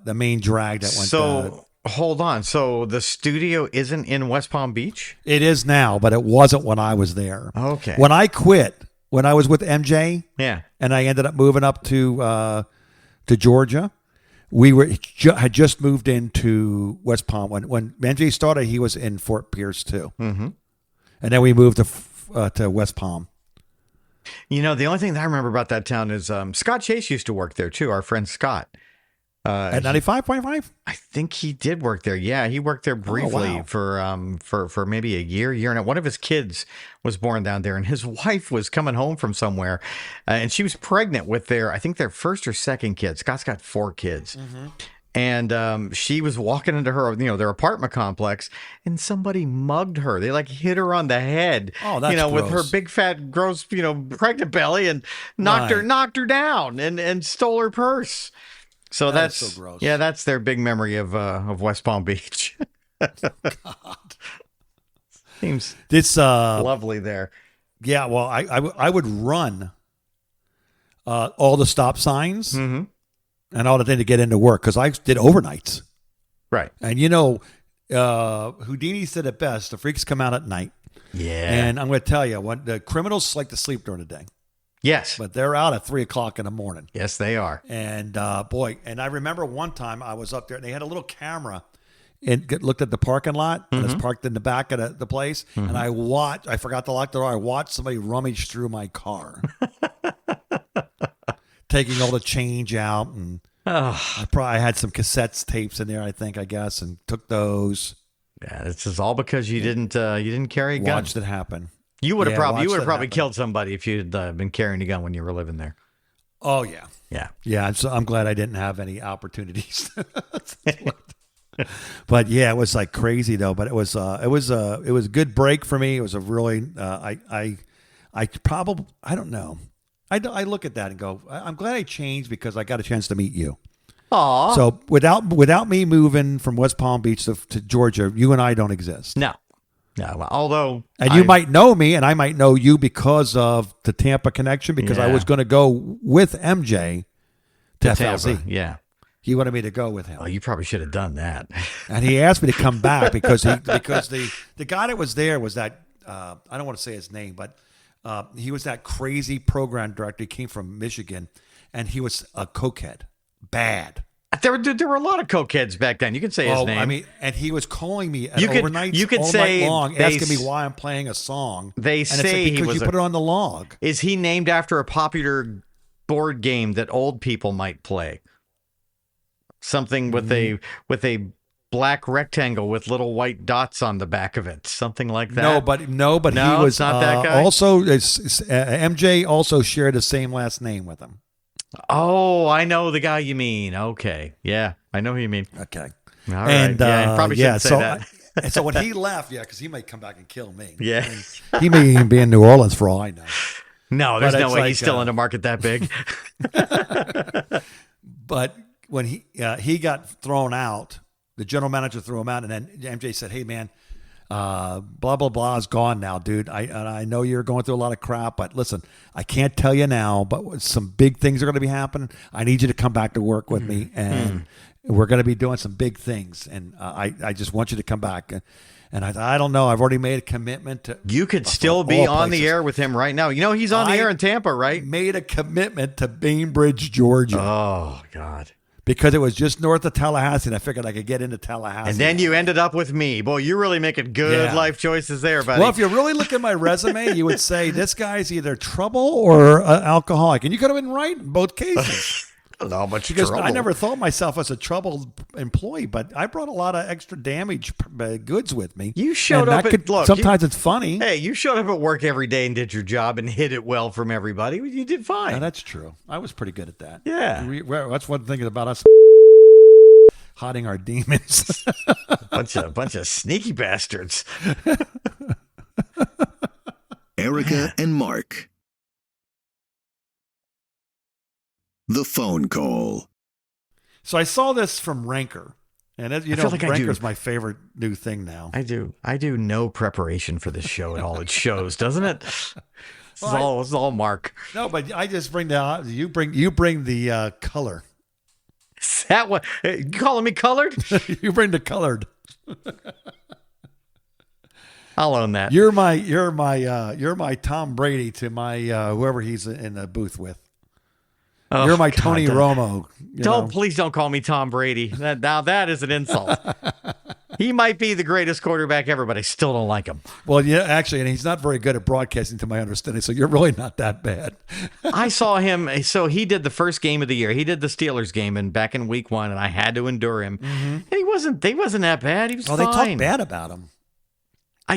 main drag that went. So hold on. So the studio isn't in West Palm Beach? It is now, but it wasn't when I was there. Okay. When I quit, when I was with MJ, yeah, and I ended up moving up to Georgia. We had just moved into West Palm. When MJ started, he was in Fort Pierce too, and then we moved to West Palm. The only thing that I remember about that town is Scott Chase used to work there too. Our friend Scott at 95.5. I think he did work there. Yeah, he worked there briefly for maybe a year and one of his kids was born down there, and his wife was coming home from somewhere, and she was pregnant with their first or second kid. Scott's got 4 kids. And she was walking into their apartment complex, and somebody mugged her. They hit her on the head, oh, that's with gross. her big fat gross, pregnant belly, and knocked her down and stole her purse. So that's so gross. Yeah, that's their big memory of West Palm Beach. God. Seems This lovely there. yeah, well, I would run all the stop signs Mm-hmm. and all the thing to get into work because I did overnights. Right. And Houdini said it best: the freaks come out at night. Yeah. And I'm going to tell you, what the criminals like to sleep during the day, Yes. but they're out at 3:00 in the morning. Yes, they are. And boy, and I remember one time I was up there and they had a little camera and looked at the parking lot and it's parked in the back of the place. And I forgot to lock the door. I watched somebody rummage through my car, taking all the change out. And I had some cassettes tapes in there, I guess, and took those. Yeah, this is all because you didn't carry a gun. Watched it happen. You would have probably happen. killed somebody if you'd been carrying a gun when you were living there. Oh yeah. Yeah. Yeah, so I'm glad I didn't have any opportunities. But yeah, it was like crazy though. But it was a good break for me. It was a really I don't know. I look at that and go, I'm glad I changed because I got a chance to meet you. Aw. So without me moving from West Palm Beach to Georgia, you and I don't exist. No. Well, although you might know me and I might know you because of the Tampa connection because I was going to go with MJ to FLZ. Tampa, yeah. He wanted me to go with him. Oh, you probably should have done that. And he asked me to come back because the guy that was there was that I don't want to say his name, but he was that crazy program director. He came from Michigan, and he was a cokehead, bad. There were a lot of cokeheads back then. You can say his name. I mean, and he was calling me at overnights overnights you could all say night long, asking me why I'm playing a song. They and say it's because you put it on the log. Is he named after a popular board game that old people might play? Something with a black rectangle with little white dots on the back of it, something like that. No, but he was not that guy. Also, MJ also shared the same last name with him. Oh, I know the guy you mean. Okay, yeah, I know who you mean. Okay, all right. Yeah, probably shouldn't say that. So when he left, because he might come back and kill me. Yeah, he may even be in New Orleans for all I know. No, there's no way he's still in a market that big. But when he got thrown out, the general manager threw him out, and then MJ said, "Hey, man, blah blah blah is gone now, dude. I know you're going through a lot of crap, but listen, I can't tell you now, but some big things are going to be happening. I need you to come back to work with me, and we're going to be doing some big things, and I just want you to come back." And I don't know. I've already made a commitment to. You could still be on the air with him right now. You know he's on the air in Tampa, right? Made a commitment to Bainbridge, Georgia. Oh God. Because it was just north of Tallahassee, and I figured I could get into Tallahassee. And then you ended up with me. Boy, you're really making good life choices there, buddy. Well, if you really look at my resume, you would say this guy's either trouble or alcoholic. And you could have been right in both cases. Not much because trouble. I never thought myself as a troubled employee, but I brought a lot of extra damaged goods with me. You showed up sometimes it's funny. Hey, you showed up at work every day and did your job and hid it well from everybody. You did fine. Yeah, that's true. I was pretty good at that. Yeah. That's one thing about us hiding our demons. bunch of sneaky bastards. Erica and Mark. The phone call. So I saw this from Ranker. And as you know, like Ranker's my favorite new thing now. I do no preparation for this show at all. It shows, doesn't it? This is all Mark. No, but I just bring you bring the color. Is that what you calling me colored? You bring the colored. I'll own that. You're my Tom Brady to my whoever he's in the booth with. Oh, you're my Tony Romo. Please don't call me Tom Brady. That is an insult. He might be the greatest quarterback ever, but I still don't like him. Well, yeah, actually, and he's not very good at broadcasting, to my understanding. So you're really not that bad. I saw him. So he did the first game of the year. He did the Steelers game, and back in week 1, and I had to endure him. Mm-hmm. And he wasn't that bad. He was fine. They talk bad about him.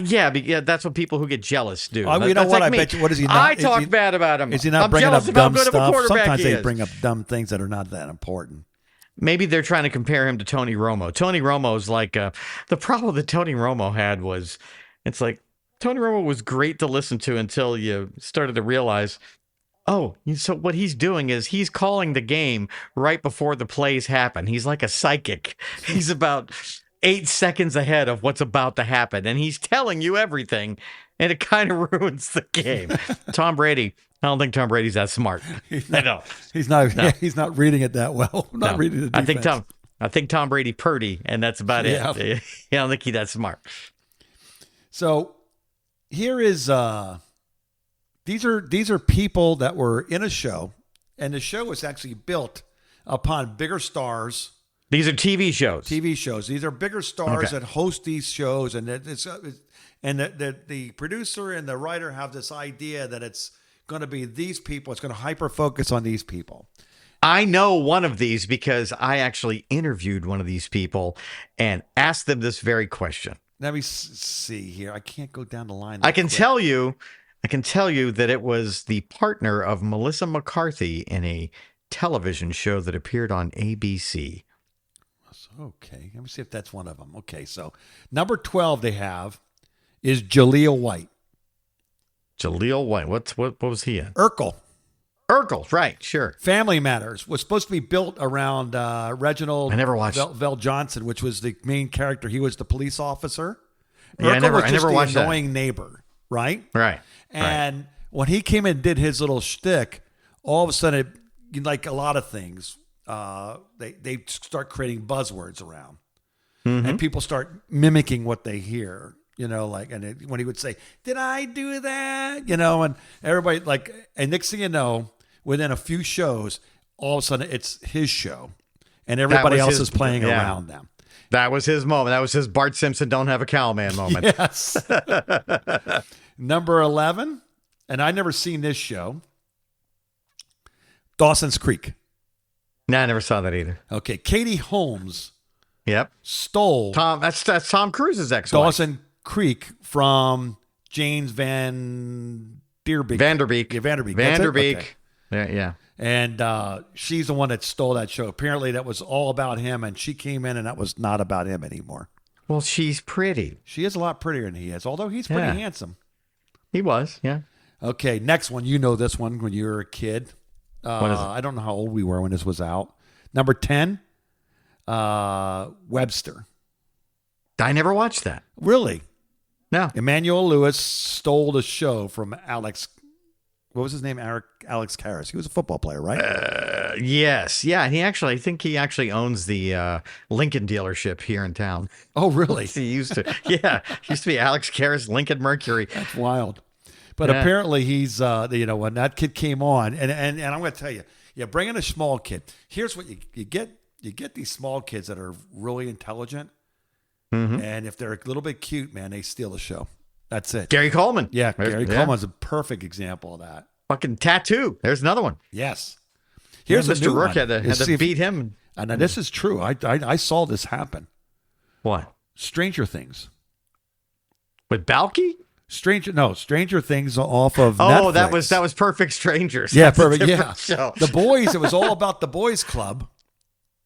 Yeah, that's what people who get jealous do. You know what? Like I bet you. What is he? Not, I talk bad about him. Is he not bringing up dumb stuff? Sometimes they bring up dumb things that are not that important. Maybe they're trying to compare him to Tony Romo. Tony Romo's like the problem that Tony Romo had was, it's like Tony Romo was great to listen to until you started to realize, so what he's doing is he's calling the game right before the plays happen. He's like a psychic. He's about 8 seconds ahead of what's about to happen, and he's telling you everything, and it kind of ruins the game. Tom Brady, I don't think Tom Brady's that smart. He's I not, know. He's not. No. He's not reading it that well. Not No. reading the defense. I think Tom Brady Purdy, and that's about it. I don't think he's that smart. So here is these are people that were in a show, and the show was actually built upon bigger stars. These are TV shows. TV shows. These are bigger stars Okay. that host these shows, and the producer and the writer have this idea that it's going to be these people. It's going to hyper focus on these people. I know one of these because I actually interviewed one of these people and asked them this very question. Let me see here. I can't go down the line. I can tell you that it was the partner of Melissa McCarthy in a television show that appeared on ABC. Okay, let me see if that's one of them. Okay, so number 12 they have is Jaleel White. Jaleel White. What was he in? Urkel. Right, sure. Family Matters was supposed to be built around Reginald I never watched Vell Johnson, which was the main character. He was the police officer. Yeah, I Urkel was just never the watched that. annoying neighbor, right? Right. And when he came in and did his little shtick, all of a sudden, like a lot of things, they start creating buzzwords around, and people start mimicking what they hear. When he would say, "Did I do that?" And everybody and next thing you know, within a few shows, all of a sudden it's his show, and everybody else is playing around them. That was his moment. That was his Bart Simpson don't have a cow man moment. Yes. Number 11, and I never seen this show. Dawson's Creek. No, I never saw that either. Okay, Katie Holmes Yep. stole Tom. That's Tom Cruise's ex-wife. Dawson Creek from James Van Der Beek. Vanderbeek. Yeah, Vanderbeek. That's it? Vanderbeek. Okay. Yeah. And she's the one that stole that show. Apparently, that was all about him, and she came in, and that was not about him anymore. Well, she's pretty. She is a lot prettier than he is, although he's pretty handsome. He was. Yeah. Okay, next one. You know this one when you were a kid. What is it? I don't know how old we were when this was out. Number 10, Webster. I never watched that. Really? No. Emmanuel Lewis stole the show from Alex. What was his name? Alex Karras. He was a football player, right? Yes. Yeah. I think he actually owns the Lincoln dealership here in town. Oh, really? He used to. Yeah. He used to be Alex Karras, Lincoln Mercury. That's wild. But apparently he's, when that kid came on, and I'm going to tell you, bring in a small kid. Here's what you get. You get these small kids that are really intelligent. And if they're a little bit cute, man, they steal the show. That's it. Gary Coleman. Yeah, Gary Coleman's a perfect example of that. Fucking Tattoo. There's another one. Yes. Here's Mr. new Rourke one. had to beat him. And now this is true. I saw this happen. What? Stranger Things. With Balky? Stranger Things off of Netflix. that was Perfect Strangers. Yeah, That's a perfect. different Yeah. show. The Boys, it was all about the Boys Club.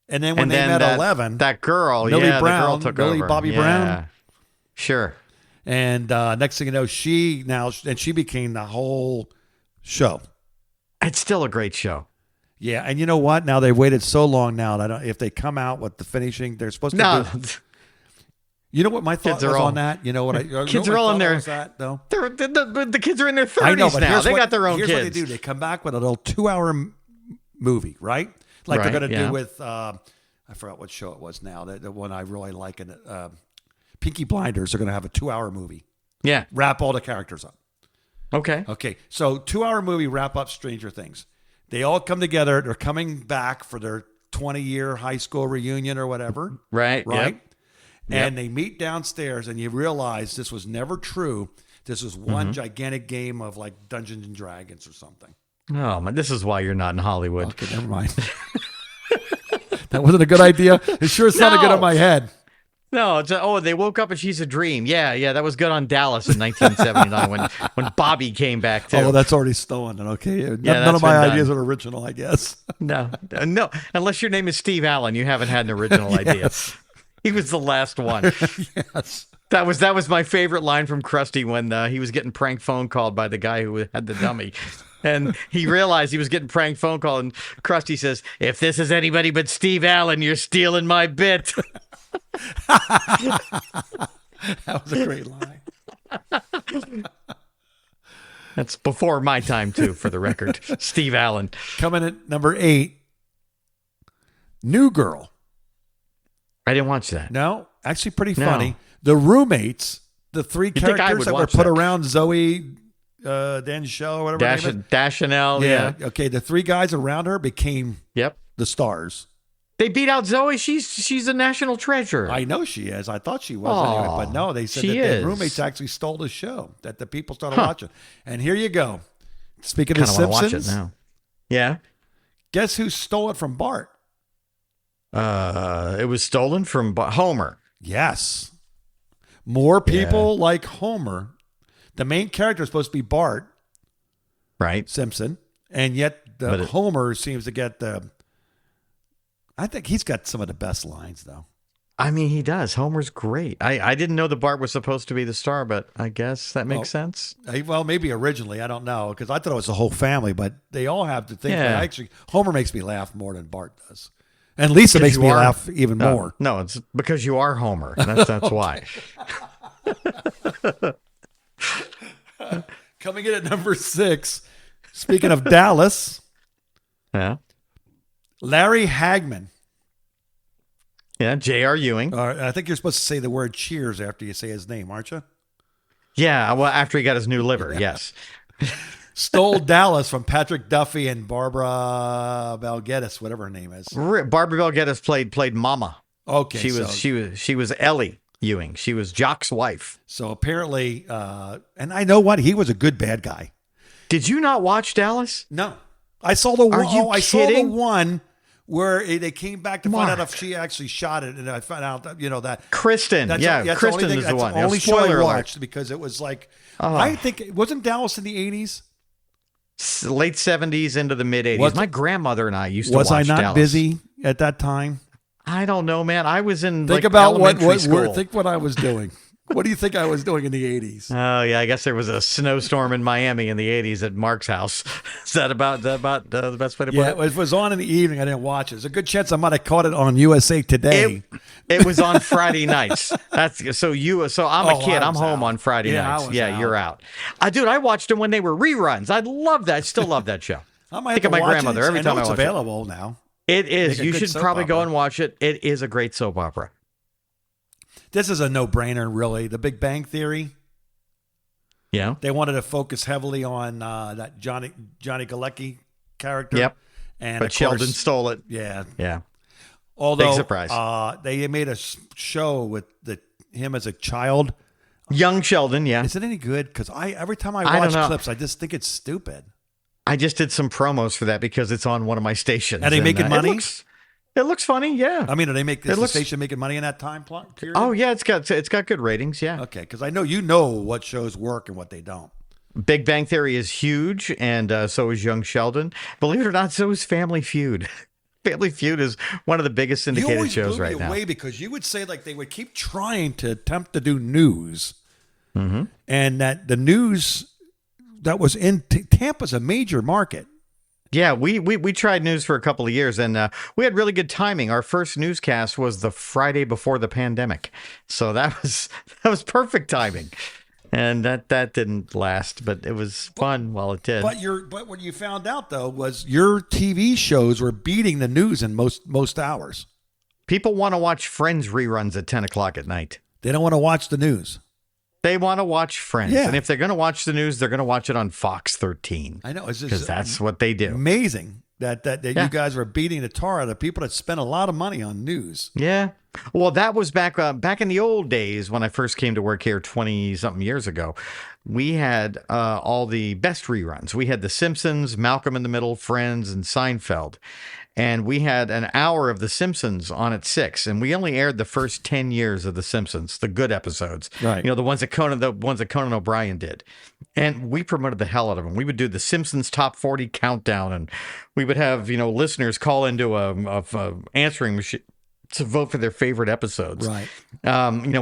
And then when they met 11, that girl, Millie the Brown, girl took Millie over. Bobby Yeah. Brown. Sure. And next thing you know, she became the whole show. It's still a great show. Yeah, and you know what? Now they've waited so long now that if they come out with the finishing, they're supposed to do. You know what my thought was on that? You know what? Kids are all in there. Though? The kids are in their 30s I know, but now. They got their own here's kids. What they do. They come back with a little 2-hour movie, right? Like they're going to do with, I forgot what show it was now. The one I really like, and Peaky Blinders are going to have a 2-hour movie. Yeah. Wrap all the characters up. Okay. So 2-hour movie, wrap up Stranger Things. They all come together. They're coming back for their 20-year high school reunion or whatever. Right. Yep. And they meet downstairs, and you realize this was never true. This was one gigantic game of like Dungeons and Dragons or something. Oh, man, this is why you're not in Hollywood. Okay, never mind. That wasn't a good idea. It sure sounded good in my head. No, they woke up and she's a dream. Yeah, that was good on Dallas in 1979 when Bobby came back too. Oh, well, that's already stolen. Okay, Yeah, none of my done. ideas are original, I guess. No, unless your name is Steve Allen, you haven't had an original idea. He was the last one. Yes. That was my favorite line from Krusty when he was getting prank phone called by the guy who had the dummy. And he realized he was getting prank phone call, and Krusty says, "If this is anybody but Steve Allen, you're stealing my bit." That was a great line. That's before my time, too, for the record. Steve Allen. Coming at number 8, New Girl. I didn't watch that. No, actually pretty No. funny. The roommates, the 3 think I characters would that were watch put that. around Zoe Danshell or whatever her name is. Dashanell, yeah. Okay, the 3 guys around her became Yep. the stars. They beat out Zoe. She's a national treasure. I know she is. I thought she was Aw, anyway, but no, they said she that is. the roommates actually stole the show, that the people started watching. And here you go. Speaking of Kind The of want to watch Simpsons, it now. Yeah. guess who stole it from Bart? It was stolen from Homer. Yes. More people like Homer. The main character is supposed to be Bart Right. Simpson, and yet Homer seems to get the... I think he's got some of the best lines, though. I mean, he does. Homer's great. I didn't know that Bart was supposed to be the star, but I guess that makes sense. Well, maybe originally. I don't know, because I thought it was the whole family, but they all have to think. Yeah. Actually, Homer makes me laugh more than Bart does. And Lisa makes me laugh even more. No, it's because you are Homer. That's why. Coming in at number 6, speaking of Dallas, Yeah. Larry Hagman. Yeah, J.R. Ewing. I think you're supposed to say the word cheers after you say his name, aren't you? Yeah, well, after he got his new liver, yes. Stole Dallas from Patrick Duffy and Barbara Bel Geddes, whatever her name is. Barbara Bel Geddes played Mama. Okay, She was Ellie Ewing. She was Jock's wife. So apparently, and I know what, he was a good bad guy. Did you not watch Dallas? No, I saw the one. I saw the kidding? one where they came back to find out Mark. if she actually shot it, and I found out that that Kristen. That's Yeah, that's Kristen the only is thing, the that's one. the only show Spoiler I alert. watched because it was like I think wasn't Dallas in the 80s? Late 70s into the mid 80s. Was- My grandmother and I used to Was watch I not Dallas. busy at that time? I don't know, man. I was in Think like about what elementary school. think what I was doing. What do you think I was doing in the 80s? Oh yeah, I guess there was a snowstorm in Miami in the 80s at Mark's house. Is that about the best way to put Yeah, it? it was on in the evening. I didn't watch it. There's a good chance I might have caught it on USA Today. It was on Friday nights. That's so I'm a kid. I I'm was home out. on Friday Yeah, I nights. was Yeah, out. you're out. Dude, I watched them when they were reruns. I love that. I still love that show. I might Think have of to my watch grandmother it. every time I it's watch it. available now. It is. Make a You good should soap probably go opera. and watch it. It is a great soap opera. This is a no-brainer, really. The Big Bang Theory. Yeah. They wanted to focus heavily on that Johnny Galecki character. Yep. And But of Sheldon course, stole it. yeah. Yeah. Although Big surprise. They made a show with him as a child. Young Sheldon. Yeah. Is it any good? Because every time I I watch don't know. clips, I just think it's stupid. I just did some promos for that because it's on one of my stations. Are they making money? It looks funny. Yeah. I mean, are they It looks- the station making money in that time period? Oh yeah, it's got good ratings. Yeah. Okay, because I know what shows work and what they don't. Big Bang Theory is huge, and so is Young Sheldon. Believe it or not, so is Family Feud. Family Feud is one of the biggest You syndicated always shows blew me right now. away because you would say like they would keep trying to attempt to do news, and that the news that was in Tampa's a major market. Yeah, we tried news for a couple of years, and we had really good timing. Our first newscast was the Friday before the pandemic, so that was perfect timing. And that didn't last, but it was fun while it did. But what you found out though was your TV shows were beating the news in most hours. People want to watch Friends reruns at 10 o'clock at night. They don't want to watch the news. They want to watch Friends. Yeah. And if they're going to watch the news, they're going to watch it on Fox 13. I know, it's just Because that's what they do. amazing that Yeah. you guys were beating the tar out of people that spent a lot of money on news. Yeah. Well, that was back in the old days when I first came to work here 20-something years ago. We had all the best reruns. We had The Simpsons, Malcolm in the Middle, Friends, and Seinfeld. And we had an hour of The Simpsons on at 6, and we only aired the first 10 years of The Simpsons, the good episodes. Right. You know, the ones that Conan O'Brien did. And we promoted the hell out of them. We would do the Simpsons Top 40 countdown, and we would have, listeners call into a answering machine to vote for their favorite episodes. Right.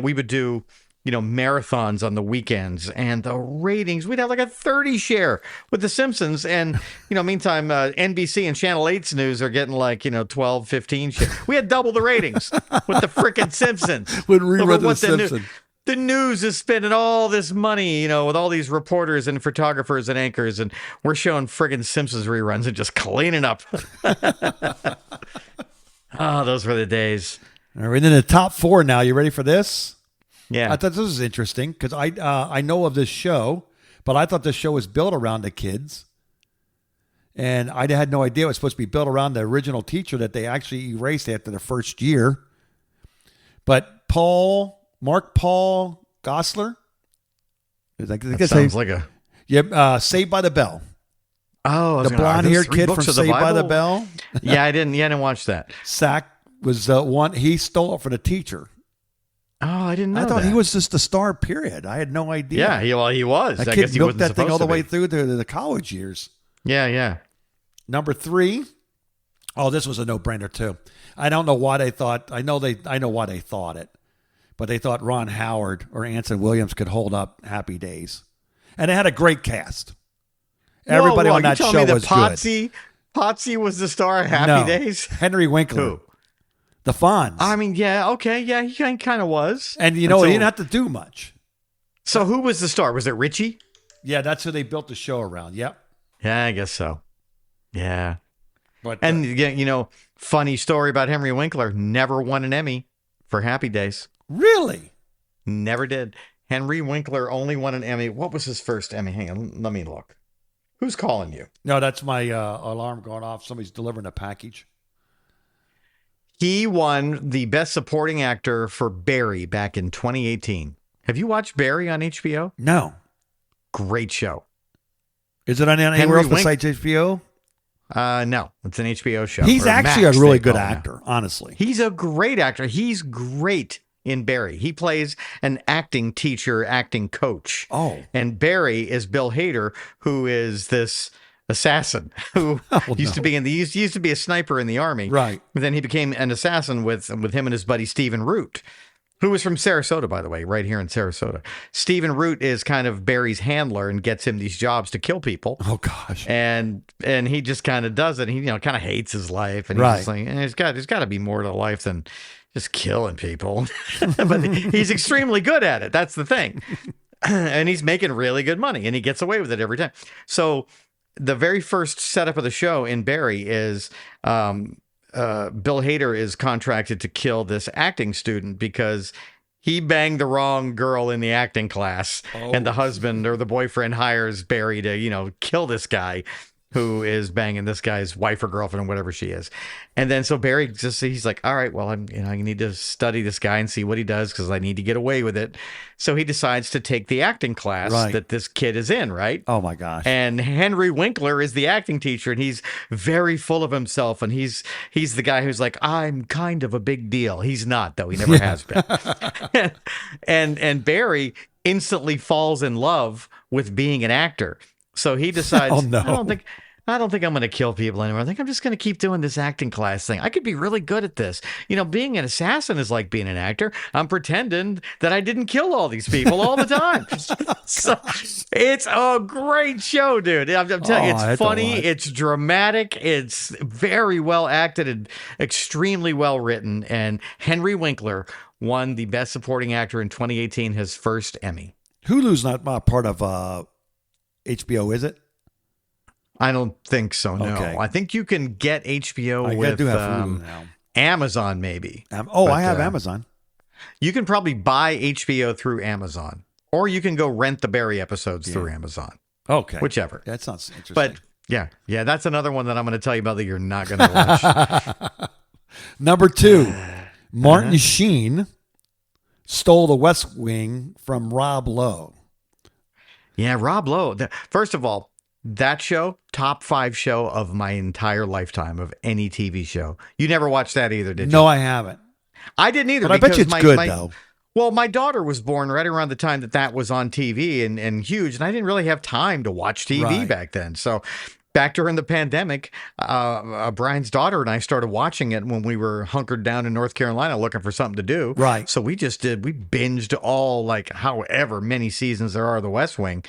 We would do marathons on the weekends, and the ratings, we'd have like a 30 share with The Simpsons. And, meantime, NBC and Channel 8's news are getting like, 12, 15 share. We had double the ratings with the frickin' Simpsons. When rerun The Simpsons. The news is spending all this money, with all these reporters and photographers and anchors, and we're showing friggin' Simpsons reruns and just cleaning up. Oh, those were the days. All right, in the top 4 now. You ready for this? Yeah. I thought this was interesting because I know of this show, but I thought this show was built around the kids. And I had no idea it was supposed to be built around the original teacher that they actually erased after the first year. But Mark Paul Gosselaar. That sounds like a... Yep, Saved by the Bell. Oh, the blonde-haired kid from Saved by the Bell. Yeah, I didn't watch that. Sack was the one he stole it for the teacher. Oh, I didn't know I thought that. he was just the star, period. I had no idea. Yeah, he was. That I kid guess he milked wasn't that thing all the supposed way to through to the college years. Yeah. Number 3. Oh, this was a no-brainer too. I don't know why they thought. I know why they thought it, but they thought Ron Howard or Anson Williams could hold up Happy Days, and it had a great cast. Everybody on that show was good. Potsy was the star of Happy Days? Henry Winkler. Who? The Fonz. I mean, yeah, okay. Yeah, he kind of was. And he didn't have to do much. So who was the star? Was it Richie? Yeah, that's who they built the show around. Yep. Yeah, I guess so. Yeah. But funny story about Henry Winkler. Never won an Emmy for Happy Days. Really? Never did. Henry Winkler only won an Emmy. What was his first Emmy? Hang on, let me look. Who's calling you? No, that's my alarm going off. Somebody's delivering a package. He won the Best Supporting Actor for Barry back in 2018. Have you watched Barry on HBO? No. Great show. Is it on anywhere else besides HBO? No, it's an HBO show. He's actually a really good actor, honestly. He's a great actor. He's great in Barry. He plays an acting teacher, acting coach. Oh. And Barry is Bill Hader, who is this assassin who used to be a sniper in the army. Right. But then he became an assassin with him and his buddy Stephen Root, who was from Sarasota, by the way, right here in Sarasota. Stephen Root is kind of Barry's handler and gets him these jobs to kill people. Oh gosh. And he just kind of does it. He kind of hates his life, and he's just like, there's got to be more to life than just killing people. But he's extremely good at it. That's the thing. And he's making really good money, and he gets away with it every time. So the very first setup of the show in Barry is Bill Hader is contracted to kill this acting student because he banged the wrong girl in the acting class. And the husband or the boyfriend hires Barry to, kill this guy who is banging this guy's wife or girlfriend or whatever she is. And then so Barry he's like, all right, well, I need to study this guy and see what he does because I need to get away with it. So he decides to take the acting class that this kid is in, right? Oh my gosh. And Henry Winkler is the acting teacher, and he's very full of himself, and he's the guy who's like, I'm kind of a big deal. He's not, though. He never has been. and Barry instantly falls in love with being an actor. So he decides, I don't think I'm going to kill people anymore. I think I'm just going to keep doing this acting class thing. I could be really good at this. Being an assassin is like being an actor. I'm pretending that I didn't kill all these people all the time. So it's a great show, dude. I'm telling you, it's funny. It's dramatic. It's very well acted and extremely well written. And Henry Winkler won the Best Supporting Actor in 2018, his first Emmy. Hulu's not part of HBO, is it? I don't think so, no. Okay. I think you can get HBO with Amazon, maybe. I have Amazon. You can probably buy HBO through Amazon, or you can go rent the Barry episodes through Amazon. Okay. Whichever. That sounds interesting. But, yeah, that's another one that I'm going to tell you about that you're not going to watch. Number 2, Martin Sheen stole the West Wing from Rob Lowe. Yeah, Rob Lowe. First of all, that show, top 5 show of my entire lifetime of any TV show. You never watched that either, did you? No, I haven't. I didn't either. But I bet you it's good, though. Well, my daughter was born right around the time that was on TV and huge, and I didn't really have time to watch TV back then. So back during the pandemic, Brian's daughter and I started watching it when we were hunkered down in North Carolina looking for something to do. Right. So we binged all, like, however many seasons there are of The West Wing.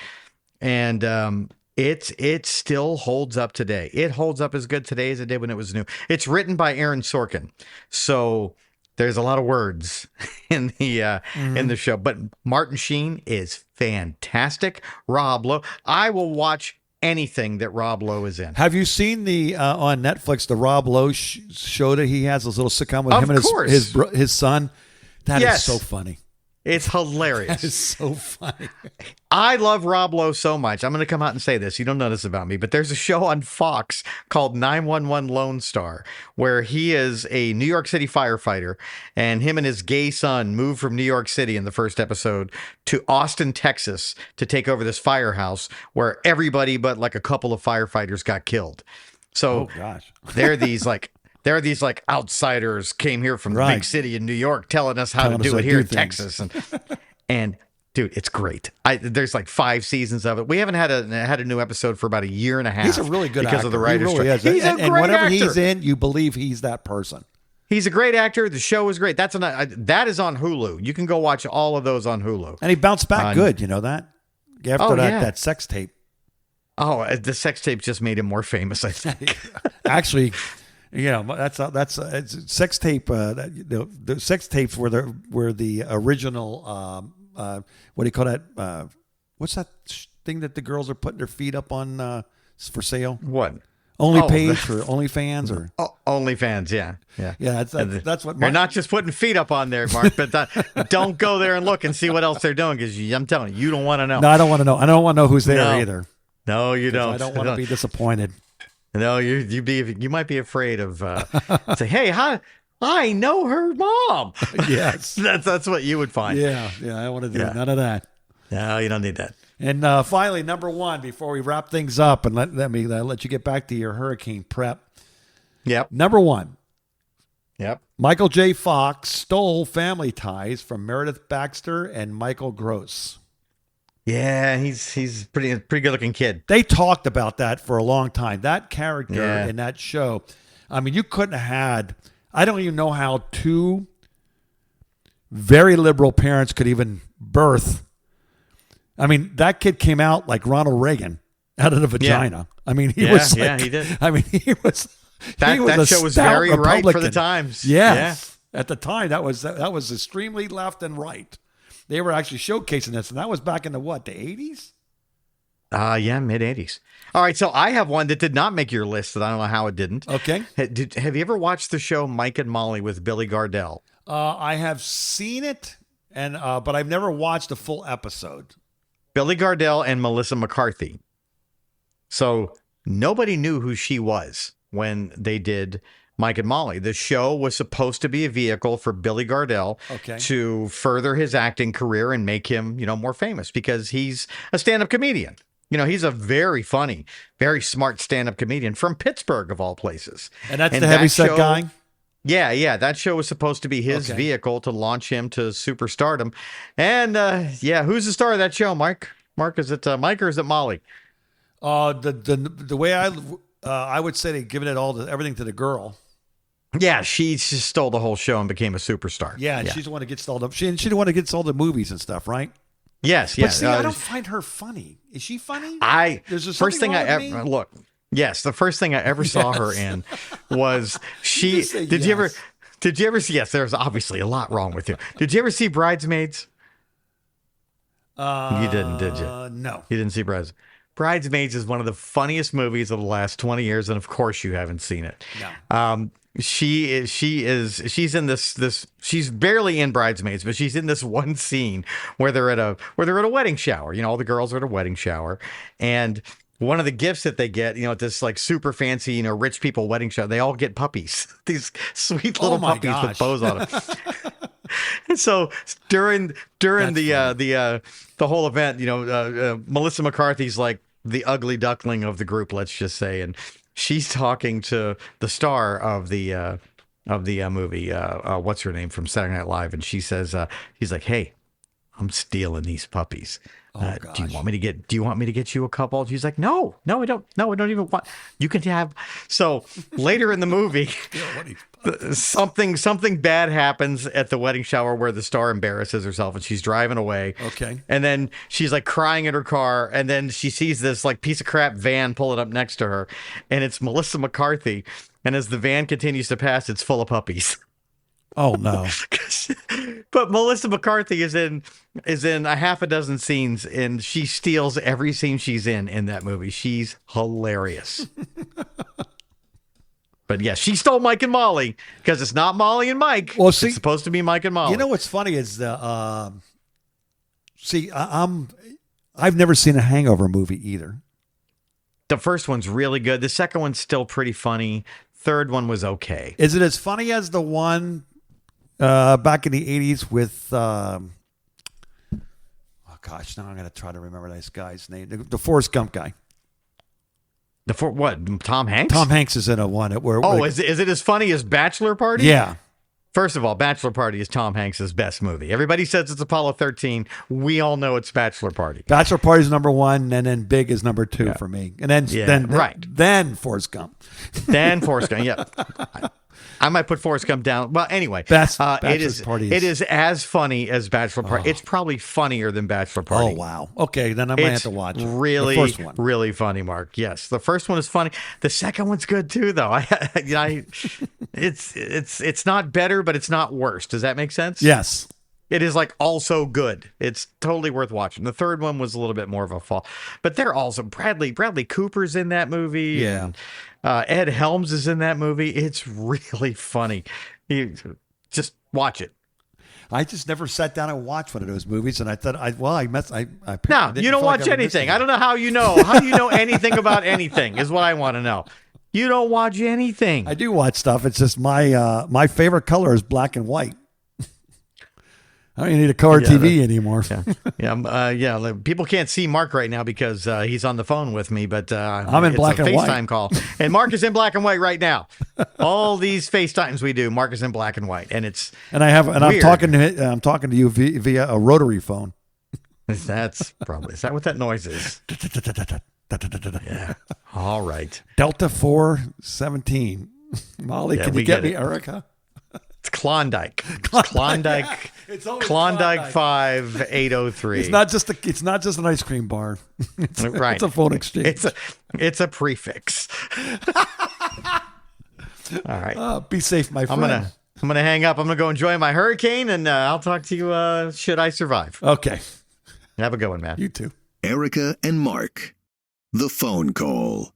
And it still holds up today. It holds up as good today as it did when it was new. It's written by Aaron Sorkin. So there's a lot of words in the show. But Martin Sheen is fantastic. Rob Lowe. I will watch anything that Rob Lowe is in. Have you seen the on Netflix the Rob Lowe show that he has, this little sitcom with him and his son? That is so funny. It's hilarious. That is so funny. I love Rob Lowe so much. I'm going to come out and say this. You don't know this about me, but there's a show on Fox called 911 Lone Star, where he is a New York City firefighter, and him and his gay son moved from New York City in the first episode to Austin, Texas, to take over this firehouse where everybody but like a couple of firefighters got killed. So they're these like outsiders came here from the big city in New York telling us how to do it here in Texas. And dude, it's great. There's like 5 seasons of it. We haven't had a new episode for about a year and a half. He's a really good because actor. of the writer's strike. He's a great and whatever actor. He's in, you believe he's that person. He's a great actor. The show is great. That is on Hulu. You can go watch all of those on Hulu. And he bounced back good, you know that? After that sex tape. Oh, the sex tape just made him more famous, I think. Actually, you know, that's sex tape. The sex tapes were the original. What do you call that? What's that thing that the girls are putting their feet up on for sale? What? Page or OnlyFans or OnlyFans? Yeah. That's what. You're not just putting feet up on there, Mark. But don't go there and look and see what else they're doing, because I'm telling you, you don't want to know. No, I don't want to know. I don't want to know who's there either. No, you don't. I don't want to be disappointed. No, you might be afraid of say, hey, I know her mom. Yes, that's what you would find. Yeah, I want to do none of that. No, you don't need that. And finally, number 1, before we wrap things up, and let me let you get back to your hurricane prep. Yep. Number 1. Yep. Michael J. Fox stole Family Ties from Meredith Baxter and Michael Gross. Yeah, he's pretty good looking kid. They talked about that for a long time. That character in that show. I mean, you couldn't have had. I don't even know how 2 very liberal parents could even birth. I mean, that kid came out like Ronald Reagan out of the vagina. I mean, he was. Like, he did. I mean, he was. That show was very Republican. Right for the times. Yes. Yeah. At the time, that was extremely left and right. They were actually showcasing this, and that was back in the 80s? Mid 80s. All right, so I have one that did not make your list that I don't know how it didn't. Okay. Have you ever watched the show Mike and Molly with Billy Gardell? I have seen it, and but I've never watched a full episode. Billy Gardell and Melissa McCarthy. So nobody knew who she was when they did Mike and Molly. The show was supposed to be a vehicle for Billy Gardell to further his acting career and make him, more famous, because he's a stand-up comedian. He's a very funny, very smart stand-up comedian from Pittsburgh, of all places. And that's the heavyset guy? Yeah. That show was supposed to be his vehicle to launch him to superstardom. And, who's the star of that show, Mike? Mark, is it Mike or is it Molly? The way I would say they've given everything to the girl. Yeah, she just stole the whole show and became a superstar. Yeah, and she's the one that gets all the the one that gets all the movies and stuff, right? Yes. But see, I don't find her funny. Is she funny? The first thing the first thing I ever saw her in was she. Did you ever see? Yes, there's obviously a lot wrong with you. Did you ever see Bridesmaids? You didn't, did you? No, you didn't see Bridesmaids. Bridesmaids is one of the funniest movies of the last 20 years, and of course you haven't seen it. No. She's in this she's barely in Bridesmaids, but she's in this one scene where they're at a wedding shower. All the girls are at a wedding shower, and one of the gifts that they get, at this like super fancy, rich people wedding show, they all get puppies. These sweet little puppies with bows on them. And so during the whole event, Melissa McCarthy's like the ugly duckling of the group, let's just say, and she's talking to the star of the movie, what's her name from Saturday Night Live, and she says, he's like, "Hey, I'm stealing these puppies. Oh, Do you want me to get you a couple? She's like, no, I don't. No, I don't even want. You can have. So later in the movie, something bad happens at the wedding shower where the star embarrasses herself and she's driving away. Okay. And then she's like crying in her car, and then she sees this like piece of crap van pulling up next to her, and it's Melissa McCarthy. And as the van continues to pass, it's full of puppies. Oh no! But Melissa McCarthy is in a half a dozen scenes, and she steals every scene she's in that movie. She's hilarious. But yes, she stole Mike and Molly because it's not Molly and Mike. Well, see, it's supposed to be Mike and Molly. You know what's funny is I've never seen a Hangover movie either. The first one's really good. The second one's still pretty funny. Third one was okay. Is it as funny as the one back in the 80s with oh gosh, now I'm going to try to remember this guy's name. The Forrest Gump guy. What? Tom Hanks? Tom Hanks is in a one where is it as funny as Bachelor Party? Yeah. First of all, Bachelor Party is Tom Hanks' best movie. Everybody says it's Apollo 13. We all know it's Bachelor Party. Bachelor Party is number one, and then Big is number two for me. And then Forrest Gump. Then Forrest Gump, yeah. I might put Forrest Gump down. Well, anyway, it is as funny as Bachelor Party. It's probably funnier than Bachelor Party. Oh wow! Okay, then I might have to watch it. Really, the first one. Really funny, Mark. Yes, the first one is funny. The second one's good too, though. It's not better, but it's not worse. Does that make sense? Yes. It is like also good. It's totally worth watching. The third one was a little bit more of a fall, but they're also Bradley Cooper's in that movie. Yeah. And, Ed Helms is in that movie. It's really funny. You just watch it. I just never sat down and watched one of those movies, and I thought, No, you don't watch anything. I don't know how you know. How do you know anything about anything? Is what I want to know. You don't watch anything. I do watch stuff. It's just my favorite color is black and white. I don't even need a color TV anymore. Yeah. People can't see Mark right now because he's on the phone with me, but I'm in black and white. FaceTime call, and Mark is in black and white right now. All these FaceTimes we do, Mark is in black and white, and it's I'm talking to you via a rotary phone. Is that what that noise is? Yeah. All right. Delta 417. Molly, can you get me Erica? It's Klondike. Klondike. It's always Klondike 5803. It's not just an ice cream bar. Right. It's a phone exchange. It's a prefix. All right. Be safe, my friend. I'm gonna hang up. I'm gonna go enjoy my hurricane, and I'll talk to you. Should I survive? Okay. Have a good one, man. You too. Erica and Mark. The phone call.